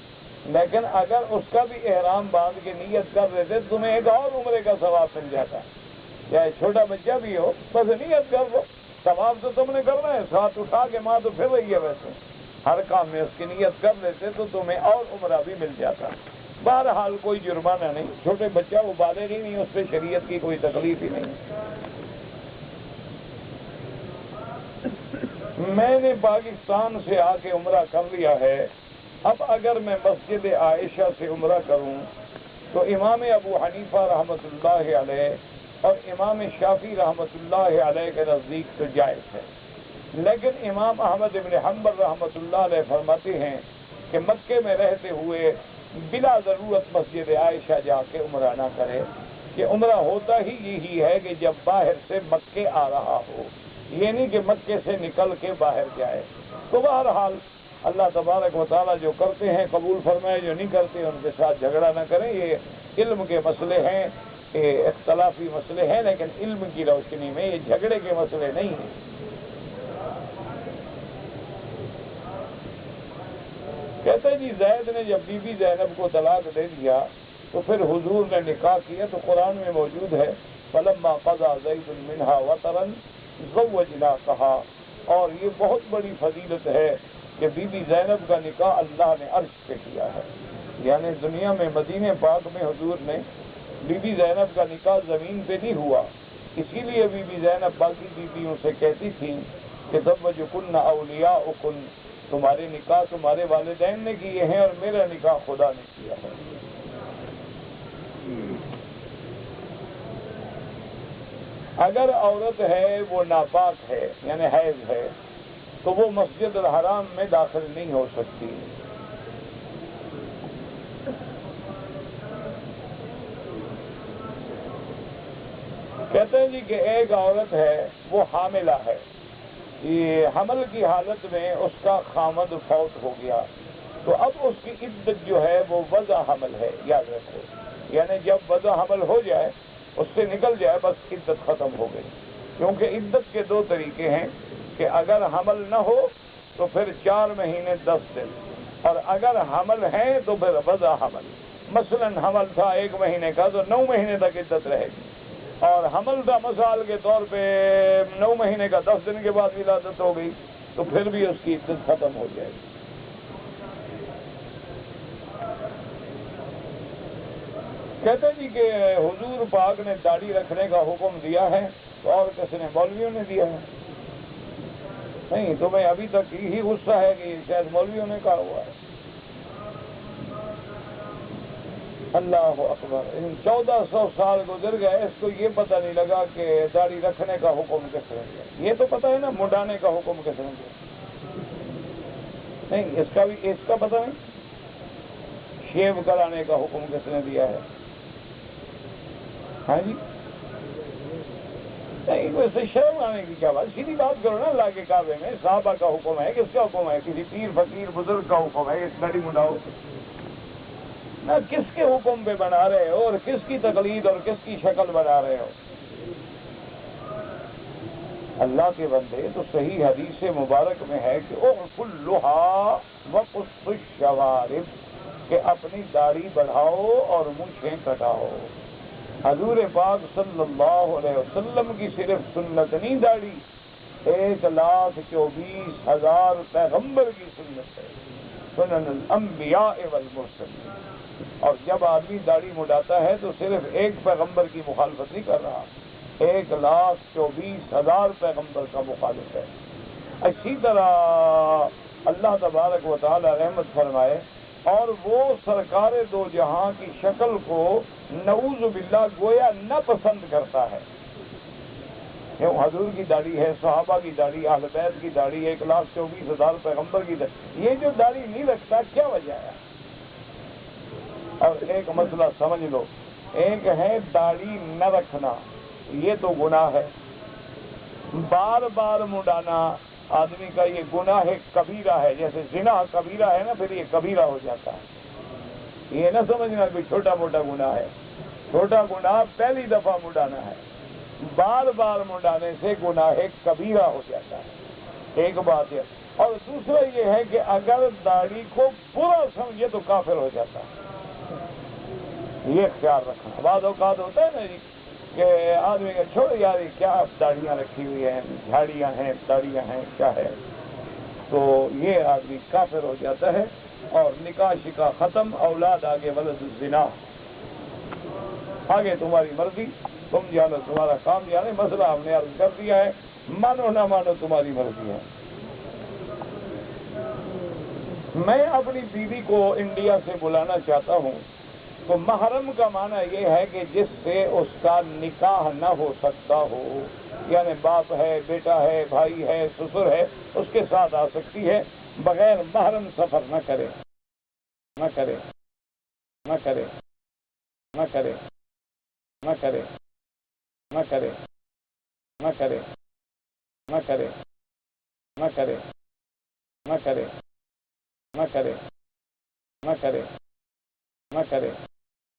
لیکن اگر اس کا بھی احرام باندھ کے نیت کر رہے تھے تمہیں ایک اور عمرے کا ثواب مل جاتا. چاہے چھوٹا بچہ بھی ہو بس نیت کر لو، ثواب تو تم نے کرنا ہے. ساتھ اٹھا کے ماں تو پھر رہی ہے، ویسے ہر کام میں اس کی نیت کر لیتے تو تمہیں اور عمرہ بھی مل جاتا. بہرحال کوئی جرمانہ نہیں، چھوٹے بچہ وہ بالغ ہی نہیں، اس پہ شریعت کی کوئی تکلیف ہی نہیں. میں نے پاکستان سے آ کے عمرہ کر لیا ہے. اب اگر میں مسجد عائشہ سے عمرہ کروں تو امام ابو حنیفہ رحمۃ اللہ علیہ اور امام شافعی رحمۃ اللہ علیہ کے نزدیک تو جائز ہے. لیکن امام احمد بن حنبل رحمۃ اللہ علیہ فرماتے ہیں کہ مکے میں رہتے ہوئے بلا ضرورت مسجد عائشہ جا کے عمرہ نہ کرے. کہ عمرہ ہوتا ہی یہی ہے کہ جب باہر سے مکے آ رہا ہو، یہ نہیں کہ مکے سے نکل کے باہر جائے. تو بہرحال اللہ تبارک و تعالیٰ جو کرتے ہیں قبول فرمائے، جو نہیں کرتے ان کے ساتھ جھگڑا نہ کریں. یہ علم کے مسئلے ہیں، یہ اختلافی مسئلے ہیں، لیکن علم کی روشنی میں یہ جھگڑے کے مسئلے نہیں ہیں. کہتے ہیں جی زید نے جب بی بی زینب کو طلاق دے دیا تو پھر حضور نے نکاح کیا، تو قرآن میں موجود ہے فَلَمَّا قَضَى زَيْدٌ مِّنْهَا وَطَرًا زَوَّجْنَاكَهَا. اور یہ بہت بڑی فضیلت ہے کہ بی بی زینب کا نکاح اللہ نے عرش پہ کیا ہے. یعنی دنیا میں مدینہ پاک میں حضور نے بی بی زینب کا نکاح زمین پہ نہیں ہوا. اسی لیے بی بی زینب باقی بیویوں سے کہتی تھیں کہ زوجکن اولیاؤکن، تمہارے نکاح تمہارے والدین نے کیے ہیں اور میرا نکاح خدا نے کیا ہے. اگر عورت ہے وہ ناپاک ہے یعنی حیض ہے تو وہ مسجد الحرام میں داخل نہیں ہو سکتی. کہتے ہیں جی کہ ایک عورت ہے وہ حاملہ ہے، یہ حمل کی حالت میں اس کا خامد فوت ہو گیا، تو اب اس کی عدت جو ہے وہ وضع حمل ہے. یاد رکھو، یعنی جب وضع حمل ہو جائے، اس سے نکل جائے، بس عدت ختم ہو گئی. کیونکہ عدت کے 2 طریقے ہیں کہ اگر حمل نہ ہو تو پھر 4 مہینے 10 دن، اور اگر حمل ہے تو پھر وضع حمل. مثلا حمل تھا 1 مہینے کا تو 9 مہینے تک عدت رہے گی، اور حمل تھا مثال کے طور پہ 9 مہینے کا 10 دن کے بعد ولادت ہو گئی تو پھر بھی اس کی عدت ختم ہو جائے گی. کہتے جی کہ حضور پاک نے داڑھی رکھنے کا حکم دیا ہے تو اور کس نے؟ مولویوں نے دیا ہے. نہیں، تمہیں ابھی تک یہی غصہ ہے کہ شاید مولویوں نے کہا ہوا ہے. اللہ اکبر، 1400 سال گزر گئے، اس کو یہ پتہ نہیں لگا کہ داڑھی رکھنے کا حکم کس نے دیا. یہ تو پتہ ہے نا منڈانے کا حکم کس نے دیا. نہیں، اس کا پتہ نہیں شیو کرانے کا حکم کس نے دیا ہے. ہاں جی، نہیں ویسے شرم آنے کی کیا بات، سیدھی بات کرو نا. اللہ کے کعبے میں صحابہ کا حکم ہے، کس کا حکم ہے؟ کسی پیر فقیر بزرگ کا حکم ہے اس داڑھی منڈاؤ نہ. کس کے حکم پہ بنا رہے ہو اور کس کی تقلید اور کس کی شکل بنا رہے ہو؟ اللہ کے بندے، تو صحیح حدیث مبارک میں ہے کہ اعف اللحى وقص الشوارب، کہ اپنی داڑھی بڑھاؤ اور مونچھیں کٹاؤ۔ حضور پاک صلی اللہ علیہ وسلم کی صرف سنت نہیں داڑھی، 1,24,000 پیغمبر کی سنت ہے، سنن الانبیاء والمرسلین۔ اور جب آدمی داڑھی مڈاتا ہے تو صرف ایک پیغمبر کی مخالفت نہیں کر رہا، 1,24,000 پیغمبر کا مخالف ہے۔ اسی طرح اللہ تبارک و تعالی رحمت فرمائے، اور وہ سرکار دو جہاں کی شکل کو نعوذ باللہ گویا نہ پسند کرتا ہے۔ کیوں؟ حضور کی داڑھی ہے، صحابہ کی داڑھی، اہل بیت کی داڑھی، 1,24,000 پیغمبر کی داڑھی، یہ جو داڑھی نہیں رکھتا کیا وجہ ہے؟ اور ایک مسئلہ سمجھ لو، ایک ہے داڑھی نہ رکھنا، یہ تو گناہ ہے، بار بار مڈانا آدمی کا یہ گناہ کبیرہ ہے، جیسے زنا کبیرہ ہے نا، پھر یہ کبیرہ ہو جاتا ہے۔ یہ نہ سمجھنا کہ چھوٹا موٹا گناہ ہے، چھوٹا گناہ پہلی دفعہ مڈانا ہے، بار بار مڈانے سے گناہ کبیرہ ہو جاتا ہے، ایک بات ہے۔ اور دوسرا یہ ہے کہ اگر داڑھی کو برا سمجھے تو کافر ہو جاتا ہے، یہ خیال رکھنا۔ بعض اوقات ہوتا ہے نا جی کہ آدمی کا چھوڑ یار کیا داڑیاں رکھی ہوئی ہیں، جھاڑیاں ہیں، داڑیاں ہیں، کیا ہے، تو یہ آدمی کافر ہو جاتا ہے، اور نکاح شکا ختم، اولاد آگے ولد الزنا، آگے تمہاری مرضی، تم جانو، تمہارا کام جانے، مسئلہ ہم نے عرض کر دیا ہے، مانو نہ مانو تمہاری مرضی ہے۔ میں اپنی بیوی کو انڈیا سے بلانا چاہتا ہوں، تو محرم کا معنی یہ ہے کہ جس سے اس کا نکاح نہ ہو سکتا ہو، یعنی باپ ہے، بیٹا ہے، بھائی ہے، سسر ہے، اس کے ساتھ آ سکتی ہے، بغیر محرم سفر نہ کرے، نہ کرے، نہ کرے، نہ کرے، نہ کرے، نہ کرے، نہ کرے، نہ کرے، نہ کرے، نہ کرے، نہ کرے، نہ کرے، نہ کرے،